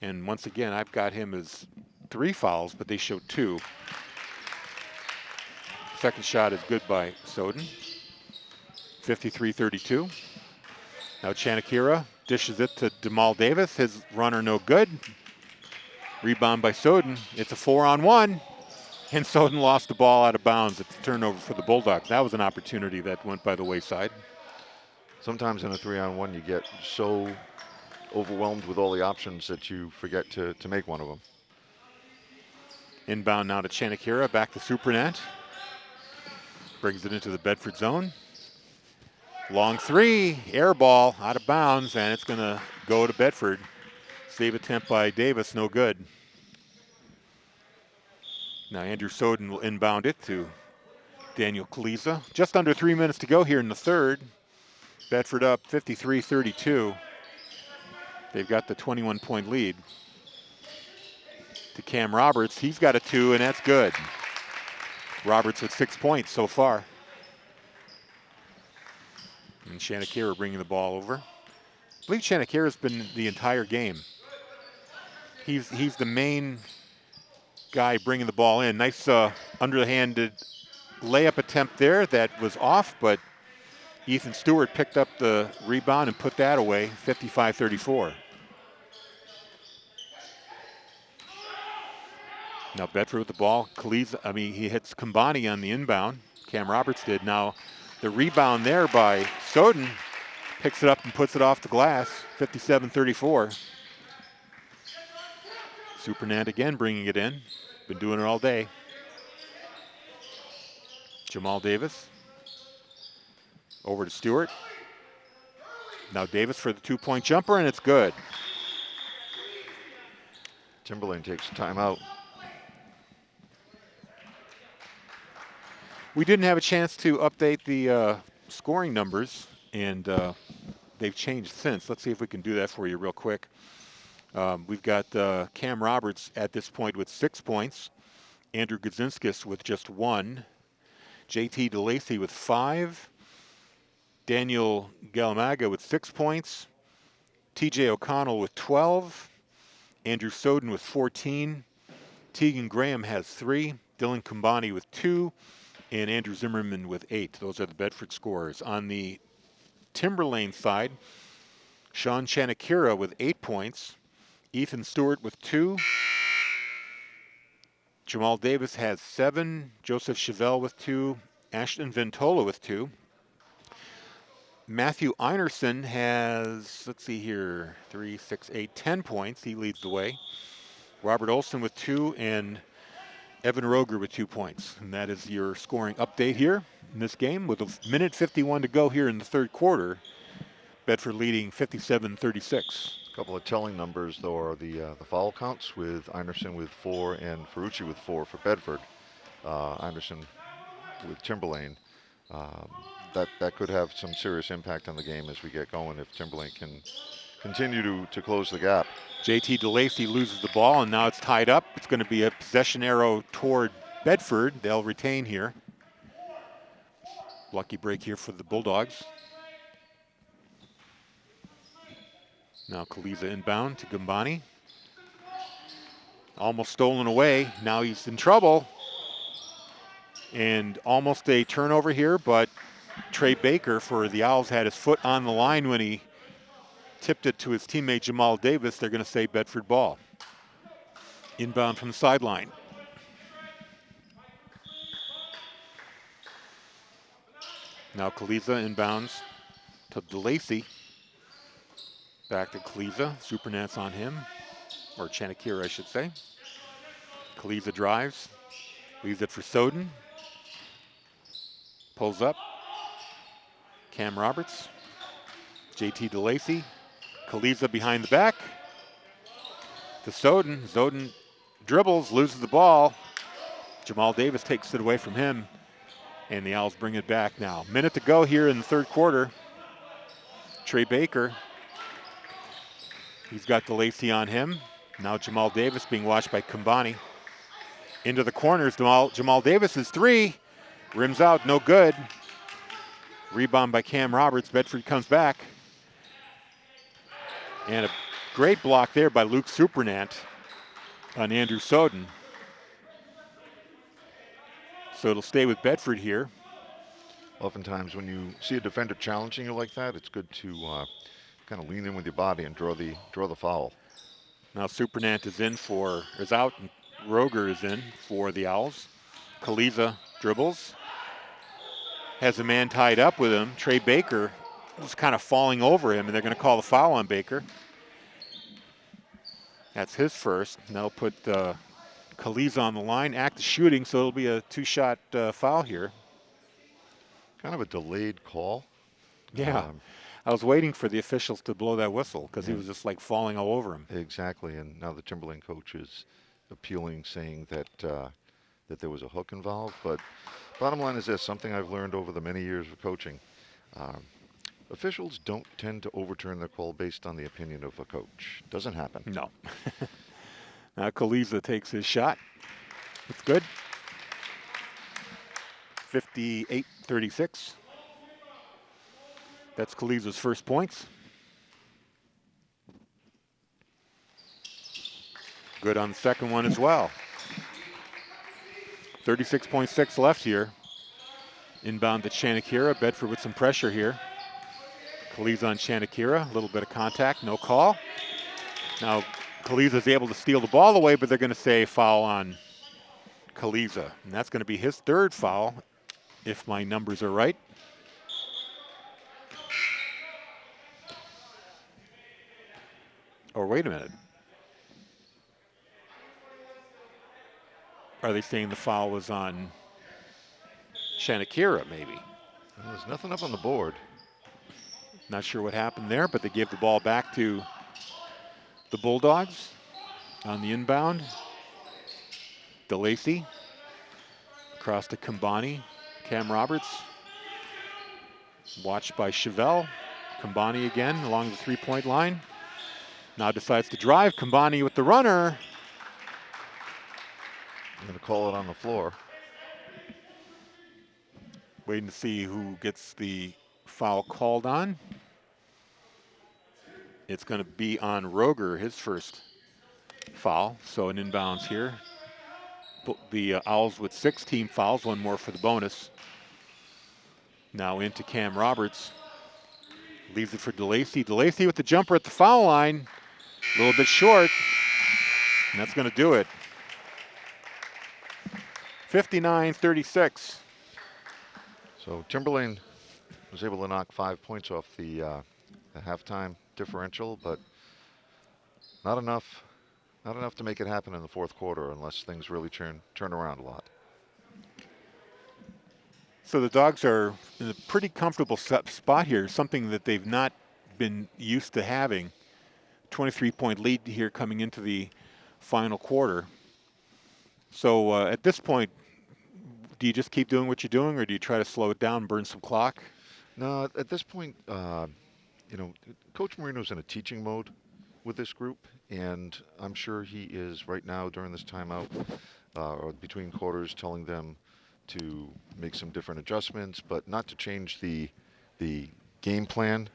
And once again, I've got him as 3 fouls, but they show 2. Second shot is good by Soden. 53-32. Now Chanakira dishes it to Jamal Davis. His runner no good. Rebound by Soden. It's a 4-on-1. And Soden lost the ball out of bounds. It's a turnover for the Bulldogs. That was an opportunity that went by the wayside. Sometimes in a 3-on-1 you get so overwhelmed with all the options that you forget to make one of them. Inbound now to Chanakira. Back to Supernant. Brings it into the Bedford zone. Long 3, air ball, out of bounds, and it's going to go to Bedford. Save attempt by Davis, no good. Now Andrew Soden will inbound it to Daniel Kaliza. Just under 3 minutes to go here in the third. Bedford up 53-32. They've got the 21-point lead. To Cam Roberts, he's got a 2, and that's good. Roberts with 6 points so far. And Chanakira bringing the ball over. I believe Chanakira's been the entire game. He's the main guy bringing the ball in. Nice underhanded layup attempt there that was off, but Ethan Stewart picked up the rebound and put that away, 55-34. Now Bedford with the ball. He hits Kambani on the inbound. Cam Roberts did. Now the rebound there by Soden, picks it up and puts it off the glass, 57-34. Supernant again bringing it in. Been doing it all day. Jamal Davis. Over to Stewart. Now Davis for the 2-point jumper, and it's good. Timberlane takes a timeout. We didn't have a chance to update the scoring numbers, and they've changed since. Let's see if we can do that for you real quick. We've got Cam Roberts at this point with 6 points. Andrew Gudzinskis with just 1. JT DeLacy with 5. Daniel Galamaga with 6 points. TJ O'Connell with 12. Andrew Soden with 14. Tegan Graham has 3. Dylan Kumbani with 2. And Andrew Zimmerman with 8. Those are the Bedford scorers. On the Timberlane side, Sean Chanakira with 8 points. Ethan Stewart with 2. Jamal Davis has 7. Joseph Chevelle with 2. Ashton Ventola with 2. Matthew Einerson has, let's see here, 3, 6, 8, 10 points. He leads the way. Robert Olson with 2, and Evan Roger with 2 points. And that is your scoring update here in this game with a minute 51 to go here in the third quarter. Bedford leading 57-36. A couple of telling numbers, though, are the foul counts, with Einerson with 4 and Ferrucci with 4 for Bedford. Einerson with Timberlane. That could have some serious impact on the game as we get going if Timberlane can continue to close the gap. JT DeLacy loses the ball, and now it's tied up. It's going to be a possession arrow toward Bedford. They'll retain here. Lucky break here for the Bulldogs. Now Kaliza inbound to Gumbani. Almost stolen away. Now he's in trouble. And almost a turnover here, but Trey Baker for the Owls had his foot on the line when he tipped it to his teammate Jamal Davis. They're going to say Bedford ball. Inbound from the sideline. Now Kaliza inbounds to DeLacy. Back to Kaliza. Supernat's on him. Or Chanakira, I should say. Kaliza drives. Leaves it for Soden. Pulls up. Cam Roberts. JT DeLacy. Kaliza behind the back. To Soden. Soden dribbles, loses the ball. Jamal Davis takes it away from him. And the Owls bring it back now. Minute to go here in the third quarter. Trey Baker. He's got DeLacy on him. Now Jamal Davis being watched by Kumbani. Into the corners. Jamal Davis's 3. Rims out, no good. Rebound by Cam Roberts. Bedford comes back. And a great block there by Luke Supernant on Andrew Soden. So it'll stay with Bedford here. Oftentimes when you see a defender challenging you like that, it's good to kind of lean in with your body and draw the foul. Now Supernant is out, and Roger is in for the Owls. Kaliza dribbles. Has a man tied up with him. Trey Baker was kind of falling over him, and they're going to call the foul on Baker. That's his first. And they'll put Kaliza on the line, act the shooting, so it'll be a 2-shot foul here. Kind of a delayed call. Yeah. I was waiting for the officials to blow that whistle because he was just like falling all over him. Exactly, and now the Timberlane coach is appealing, saying that that there was a hook involved. But bottom line is this, something I've learned over the many years of coaching. Um, Officials don't tend to overturn their call based on the opinion of a coach. Doesn't happen. No. Now Kaliza takes his shot. It's good. 58-36. That's Kaliza's first points. Good on the second one as well. 36.6 left here. Inbound to Chanakira. Bedford with some pressure here. Kaliza on Chanakira. A little bit of contact. No call. Now Kaliza's able to steal the ball away, but they're going to say foul on Kaliza. And that's going to be his third foul, if my numbers are right. Or wait a minute. Are they saying the foul was on Chanakira, maybe? Well, there's nothing up on the board. Not sure what happened there, but they gave the ball back to the Bulldogs on the inbound. DeLacy across to Kambani. Cam Roberts watched by Chevelle. Kambani again along the three-point line. Now decides to drive. Kambani with the runner. I'm going to call it on the floor. Waiting to see who gets the foul called on. It's going to be on Roger, his first foul. So an inbounds here. The Owls with 6 team fouls, one more for the bonus. Now into Cam Roberts. Leaves it for DeLacy. DeLacy with the jumper at the foul line. A little bit short. And that's going to do it. 59-36. So Timberlane was able to knock 5 points off the halftime differential, but not enough to make it happen in the fourth quarter unless things really turn around a lot. So the Dogs are in a pretty comfortable spot here, something that they've not been used to having. 23-point lead here coming into the final quarter. So at this point, do you just keep doing what you're doing, or do you try to slow it down and burn some clock? No, at this point, Coach Marino's in a teaching mode with this group, and I'm sure he is right now during this timeout or between quarters telling them to make some different adjustments, but not to change the game plan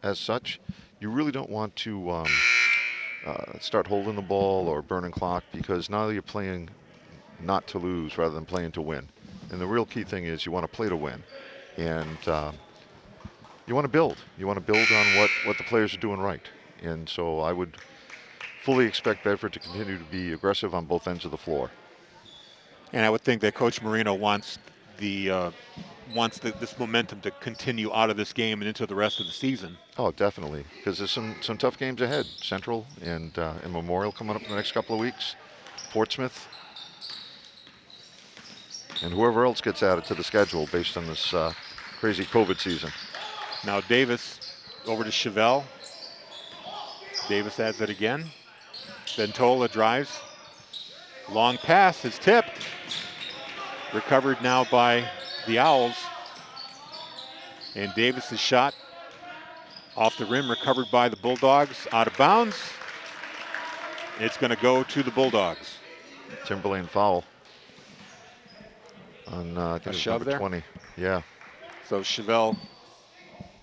as such. You really don't want to start holding the ball or burning clock, because now you're playing not to lose rather than playing to win. And the real key thing is you want to play to win. And you want to build. You want to build on what the players are doing right. And so I would fully expect Bedford to continue to be aggressive on both ends of the floor. And I would think that Coach Marino wants this momentum to continue out of this game and into the rest of the season. Oh, definitely, because there's some tough games ahead. Central and Memorial coming up in the next couple of weeks. Portsmouth. And whoever else gets added to the schedule based on this crazy COVID season. Now Davis over to Chevelle. Davis adds it again. Ventola drives. Long pass is tipped. Recovered now by the Owls. And Davis's shot off the rim, recovered by the Bulldogs, out of bounds. It's going to go to the Bulldogs. Timberlane foul on I think it's number 20. Yeah. So Chevelle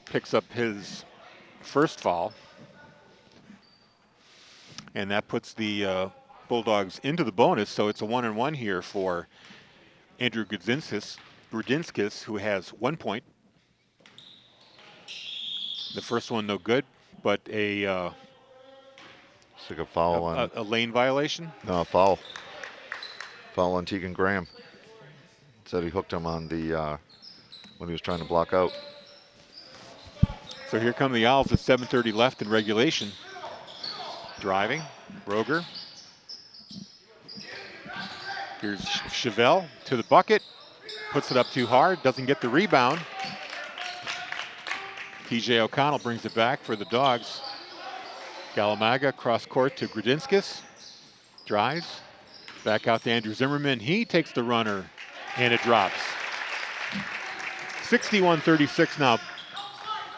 picks up his first foul. And that puts the Bulldogs into the bonus. So it's a 1-on-1 here for Andrew Grudzinskis, who has 1 point. The first one no good, but It's like a foul on a lane violation. No, foul. Foul on Tegan Graham. Said he hooked him on the when he was trying to block out. So here come the Owls with 7:30 left in regulation. Driving, Roger. Here's Chevelle to the bucket, puts it up too hard, doesn't get the rebound. TJ O'Connell brings it back for the Dogs. Galamaga cross court to Grudzinskis, drives, Back out to Andrew Zimmerman. He takes the runner, and it drops. 61-36 now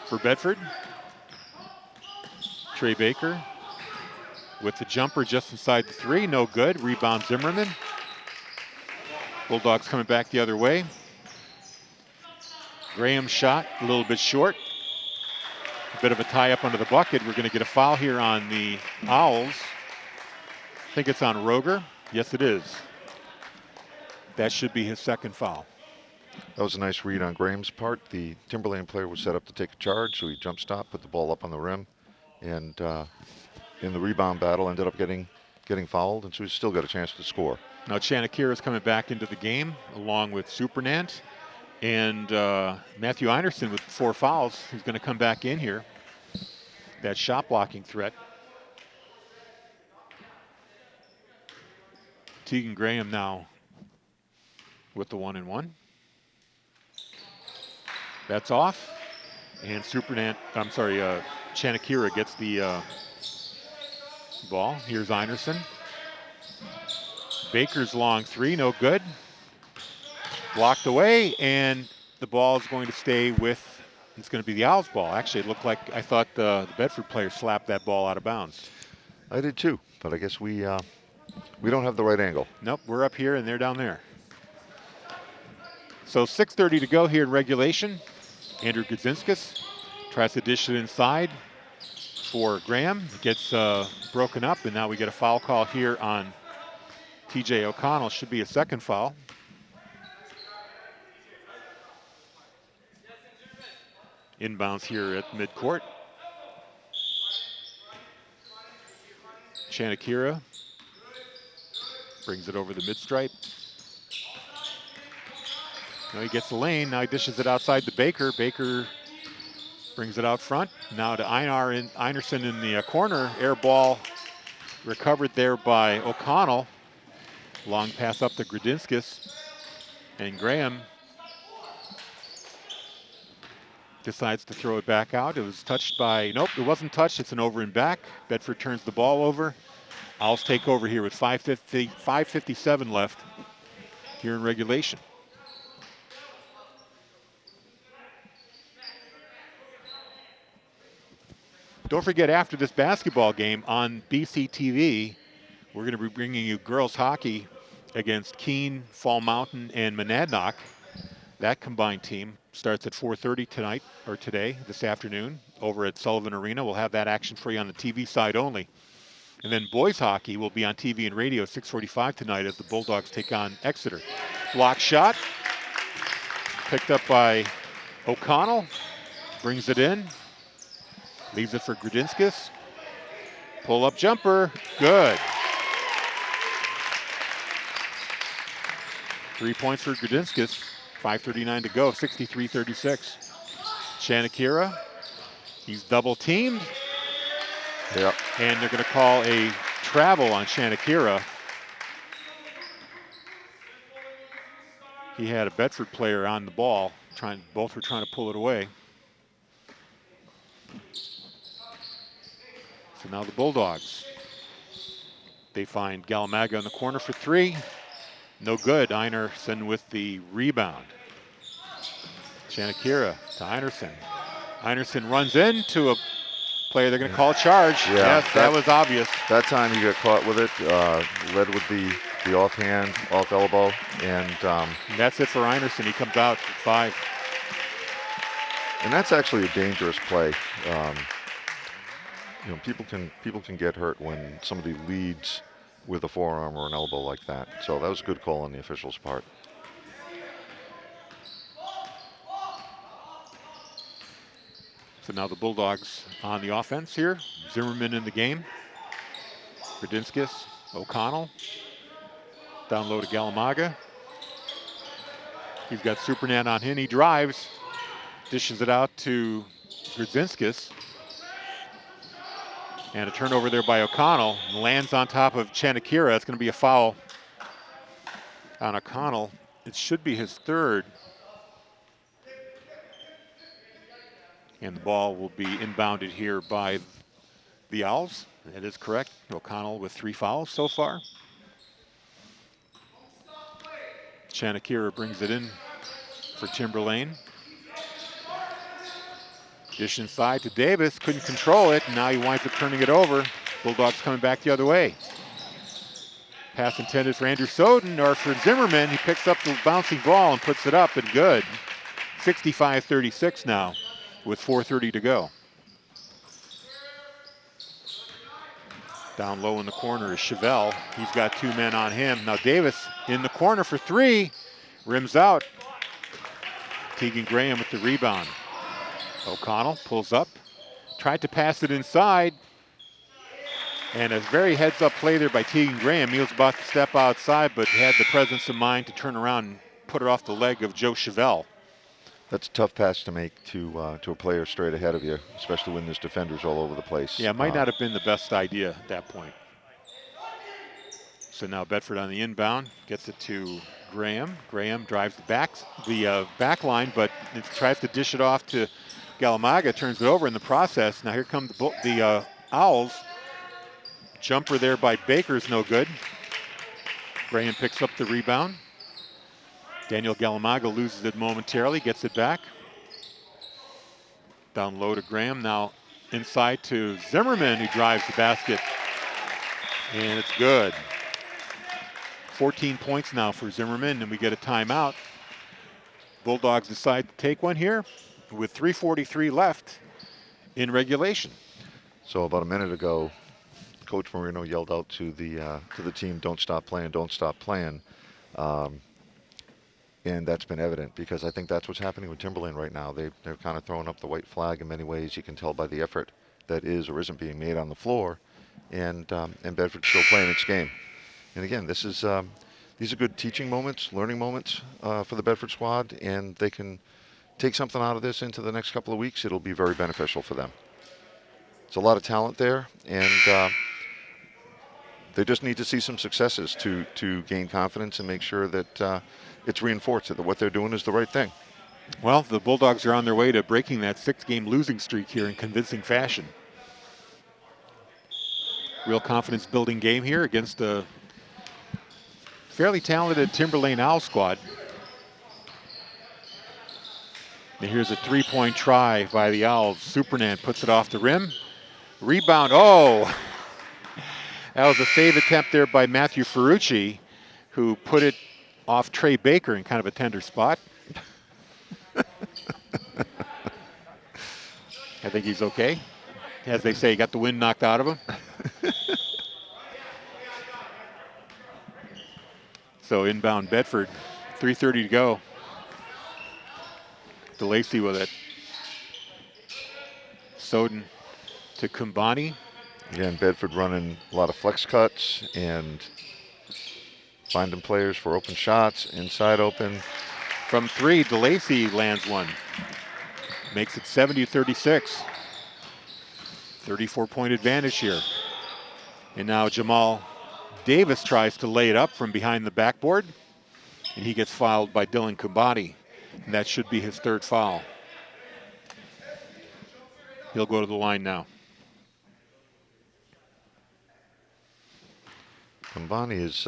for Bedford. Trey Baker with the jumper just inside the 3. No good. Rebound Zimmerman. Bulldogs coming back the other way. Graham's shot a little bit short. A bit of a tie-up under the bucket. We're going to get a foul here on the Owls. I think it's on Roger. Yes, it is. That should be his second foul. That was a nice read on Graham's part. The Timberlane player was set up to take a charge, so he jump stopped, put the ball up on the rim, and in the rebound battle ended up getting fouled, and so he's still got a chance to score. Now Chanakira is coming back into the game along with Supernant, and Matthew Einerson with 4 fouls. He's going to come back in here. That shot blocking threat. Tegan Graham now with the 1-and-1. That's off, and Chanakira gets the ball. Here's Einerson. Baker's long 3, no good. Blocked away, and the ball is going to stay with, it's going to be the Owls' ball. Actually, it looked like, I thought the Bedford player slapped that ball out of bounds. I did too, but I guess we don't have the right angle. Nope, we're up here and they're down there. So 6:30 to go here in regulation. Andrew Gudzinskis tries to dish it inside for Graham. It gets broken up, and now we get a foul call here on TJ O'Connell. Should be a second foul. Inbounds here at midcourt. Chanakira brings it over the mid-stripe. Now he gets the lane. Now he dishes it outside to Baker. Baker brings it out front. Now to Einerson in the corner. Air ball recovered there by O'Connell. Long pass up to Gudzinskis. And Graham decides to throw it back out. It was touched by, nope, it wasn't touched. It's an over and back. Bedford turns the ball over. Owls take over here with 5:57 left here in regulation. Don't forget, after this basketball game on BC TV, we're going to be bringing you girls hockey against Keene, Fall Mountain, and Monadnock. That combined team starts at 4:30 tonight, or today, this afternoon, over at Sullivan Arena. We'll have that action for you on the TV side only. And then boys hockey will be on TV and radio 6:45 tonight as the Bulldogs take on Exeter. Block shot, picked up by O'Connell, brings it in, leaves it for Gudzinskis. Pull-up jumper, good. 3 points for Gudzinskis. 5:39 to go, 63-36. Chanakira, he's double teamed. Yep. And they're going to call a travel on Chanakira. He had a Bedford player on the ball. Both were trying to pull it away. So now the Bulldogs. They find Galamaga in the corner for 3. No good. Einerson with the rebound. Chanakira to Einerson. Einerson runs into a player. They're going to call a charge. Yeah, yes, that was obvious. That time he got caught with it. Led with the offhand, off elbow, and that's it for Einerson. He comes out at 5. And that's actually a dangerous play. You know, people can get hurt when somebody leads with a forearm or an elbow like that. So that was a good call on the official's part. So now the Bulldogs on the offense here. Zimmerman in the game. Gudzinskis, O'Connell. Down low to Galamaga. He's got Supernant on him. He drives, dishes it out to Gudzinskis. And a turnover there by O'Connell. Lands on top of Chanakira. It's going to be a foul on O'Connell. It should be his 3rd. And the ball will be inbounded here by the Owls. That is correct. O'Connell with 3 fouls so far. Chanakira brings it in for Timberlane. Dish inside to Davis, couldn't control it, and now he winds up turning it over. Bulldogs coming back the other way. Pass intended for Andrew Soden, or for Zimmerman. He picks up the bouncing ball and puts it up, and good. 65-36 now, with 4:30 to go. Down low in the corner is Chevelle. He's got 2 men on him. Now Davis in the corner for 3. Rims out. Keegan Graham with the rebound. O'Connell pulls up. Tried to pass it inside. And a very heads-up play there by Keegan Graham. He was about to step outside, but had the presence of mind to turn around and put it off the leg of Joe Chevelle. That's a tough pass to make to a player straight ahead of you, especially when there's defenders all over the place. Yeah, it might not have been the best idea at that point. So now Bedford on the inbound, gets it to Graham. Graham drives the back line, but it tries to dish it off to Galamaga, turns it over in the process. Now here come the Owls. Jumper there by Baker's no good. Graham picks up the rebound. Daniel Galamaga loses it momentarily, gets it back. Down low to Graham, now inside to Zimmerman, who drives the basket. And it's good. 14 points now for Zimmerman, and we get a timeout. Bulldogs decide to take one here with 3:43 left in regulation. So about a minute ago, Coach Marino yelled out to the team, "Don't stop playing, don't stop playing." And that's been evident, because I think that's what's happening with Timberlane right now. They're kind of throwing up the white flag in many ways. You can tell by the effort that is or isn't being made on the floor, and Bedford's still playing its game. And again, these are good teaching moments, learning moments for the Bedford squad, and they can take something out of this into the next couple of weeks. It'll be very beneficial for them. It's a lot of talent there, and they just need to see some successes to gain confidence and make sure that it's reinforced that what they're doing is the right thing. Well, the Bulldogs are on their way to breaking that 6-game losing streak here in convincing fashion. Real confidence building game here against a fairly talented Timberlane Owl squad. And here's a 3-point try by the Owls. Supernan puts it off the rim. Rebound, oh! That was a save attempt there by Matthew Ferrucci, who put it off Trey Baker in kind of a tender spot. I think he's okay. As they say, he got the wind knocked out of him. So inbound Bedford, 3:30 to go. DeLacy with it. Soden to Kumbani. Again, Bedford running a lot of flex cuts and finding players for open shots, inside open. From 3, DeLacy lands one. Makes it 70-36. 34-point advantage here. And now Jamal Davis tries to lay it up from behind the backboard, and he gets fouled by Dylan Kumbani. And that should be his 3rd foul. He'll go to the line now. Kumbani is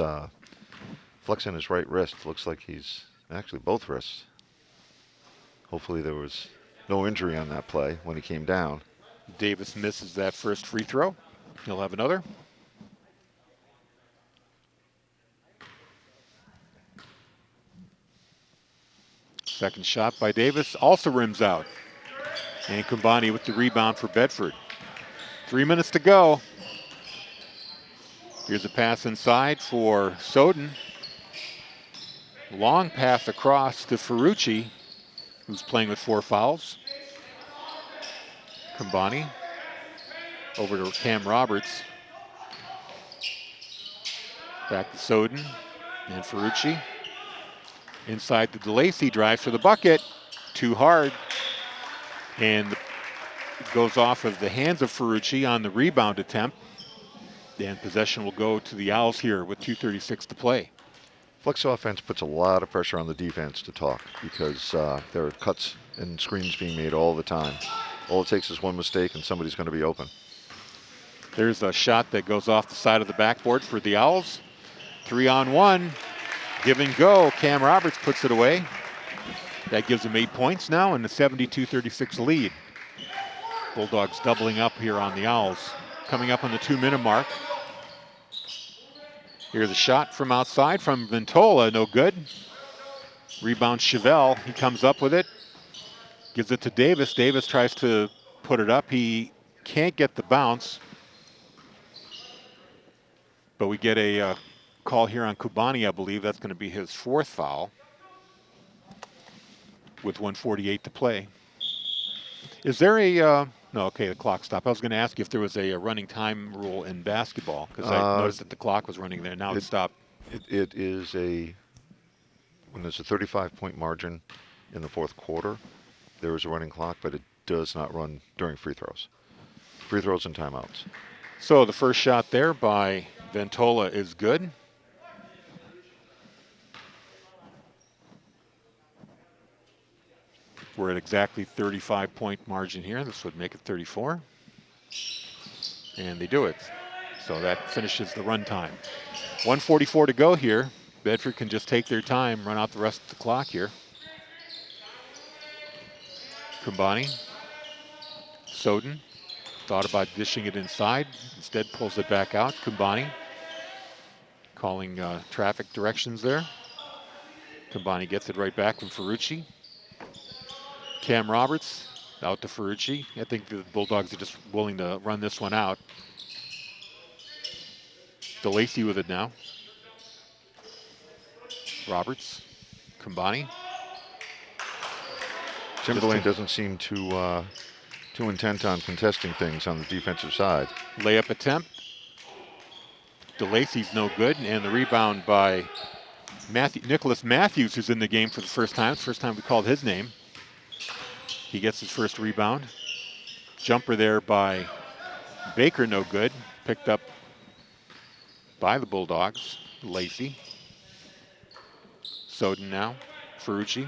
flexing his right wrist. Looks like he's actually both wrists. Hopefully there was no injury on that play when he came down. Davis misses that first free throw. He'll have another. Second shot by Davis also rims out. And Kumbani with the rebound for Bedford. 3 minutes to go. Here's a pass inside for Soden. Long pass across to Ferrucci, who's playing with 4 fouls. Kumbani over to Cam Roberts. Back to Soden and Ferrucci. Inside to DeLacy, drives for the bucket. Too hard. And it goes off of the hands of Ferrucci on the rebound attempt. And possession will go to the Owls here with 2:36 to play. Flex offense puts a lot of pressure on the defense to talk, because there are cuts and screens being made all the time. All it takes is one mistake and somebody's going to be open. There's a shot that goes off the side of the backboard for the Owls. 3-on-1. Give and go. Cam Roberts puts it away. That gives them 8 points now and a 72-36 lead. Bulldogs doubling up here on the Owls. Coming up on the 2-minute mark. Here's a shot from outside from Ventola, no good. Rebound Chevelle, he comes up with it. Gives it to Davis. Davis tries to put it up. He can't get the bounce. But we get a call here on Kubani, I believe. That's going to be his 4th foul with 1:48 to play. Is there a, no, okay, the clock stopped. I was going to ask you if there was a running time rule in basketball, because I noticed that the clock was running there. Now it stopped. It is when there's a 35-point margin in the 4th quarter, there is a running clock, but it does not run during free throws. Free throws and timeouts. So the first shot there by Ventola is good. We're at exactly 35-point margin here. This would make it 34. And they do it. So that finishes the run time. 1:44 to go here. Bedford can just take their time, run out the rest of the clock here. Kumbani. Soden thought about dishing it inside. Instead pulls it back out. Kumbani calling traffic directions there. Kumbani gets it right back from Ferrucci. Cam Roberts out to Ferrucci. I think the Bulldogs are just willing to run this one out. DeLacy with it now. Roberts, Kumbani. Timberlane doesn't seem too intent on contesting things on the defensive side. Layup attempt. DeLacy's no good, and the rebound by Nicholas Matthews, who's in the game for the first time. It's the first time we called his name. He gets his first rebound. Jumper there by Baker, no good. Picked up by the Bulldogs. Lacey. Soden now. Ferrucci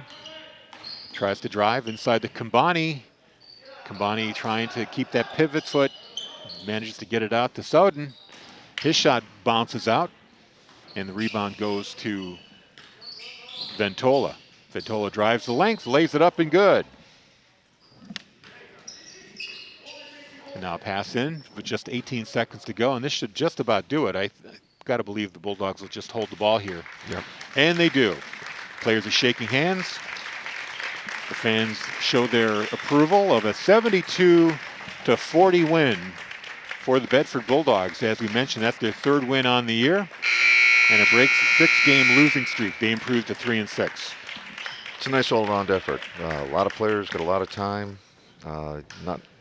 tries to drive inside to Kumbani. Kumbani trying to keep that pivot foot. Manages to get it out to Soden. His shot bounces out, and the rebound goes to Ventola. Ventola drives the length, lays it up and good. And now pass in with just 18 seconds to go, and this should just about do it. I've got to believe the Bulldogs will just hold the ball here. Yep. And they do. Players are shaking hands. The fans show their approval of a 72-40 win for the Bedford Bulldogs. As we mentioned, that's their 3rd win on the year, and it breaks a 6-game losing streak. They improved to 3-6. It's a nice all-around effort. A lot of players got a lot of time.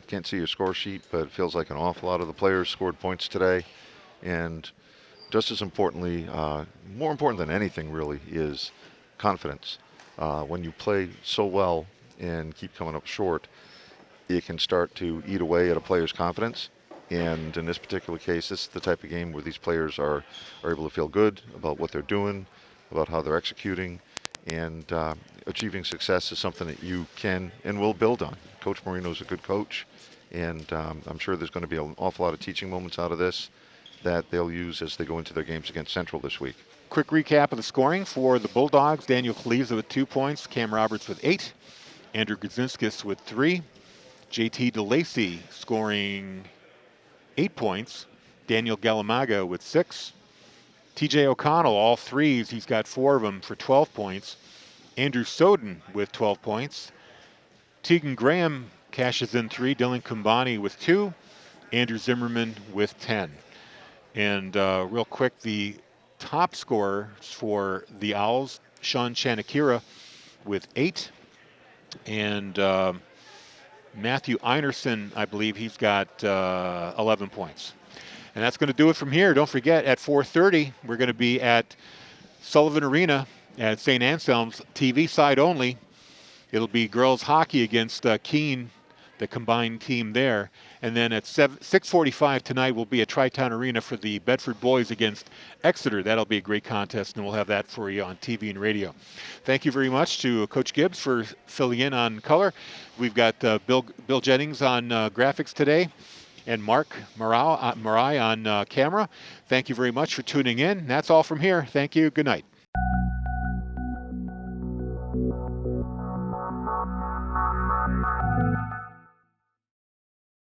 Can't see your score sheet, but it feels like an awful lot of the players scored points today. And just as importantly, more important than anything really, is confidence. When you play so well and keep coming up short, it can start to eat away at a player's confidence. And in this particular case, this is the type of game where these players are able to feel good about what they're doing, about how they're executing, and achieving success is something that you can and will build on. Coach Marino's a good coach, and I'm sure there's going to be an awful lot of teaching moments out of this that they'll use as they go into their games against Central this week. Quick recap of the scoring for the Bulldogs. Daniel Kaliza with 2 points, Cam Roberts with 8, Andrew Gudzinskis with 3, JT DeLacy scoring 8 points, Daniel Galamaga with 6, TJ O'Connell, all threes, he's got 4 of them for 12 points, Andrew Soden with 12 points, Tegan Graham cashes in 3, Dylan Kumbani with 2, Andrew Zimmerman with 10. And real quick, the top scorer for the Owls, Sean Chanakira with 8, and Matthew Einerson, I believe he's got 11 points. And that's going to do it from here. Don't forget, at 4:30, we're going to be at Sullivan Arena at St. Anselm's, TV side only. It'll be girls hockey against Keene, the combined team there. And then at 6:45 tonight will be at Tri-Town Arena for the Bedford boys against Exeter. That'll be a great contest, and we'll have that for you on TV and radio. Thank you very much to Coach Gibbs for filling in on color. We've got Bill Jennings on graphics today, and Mark Marai on camera. Thank you very much for tuning in. That's all from here. Thank you. Good night.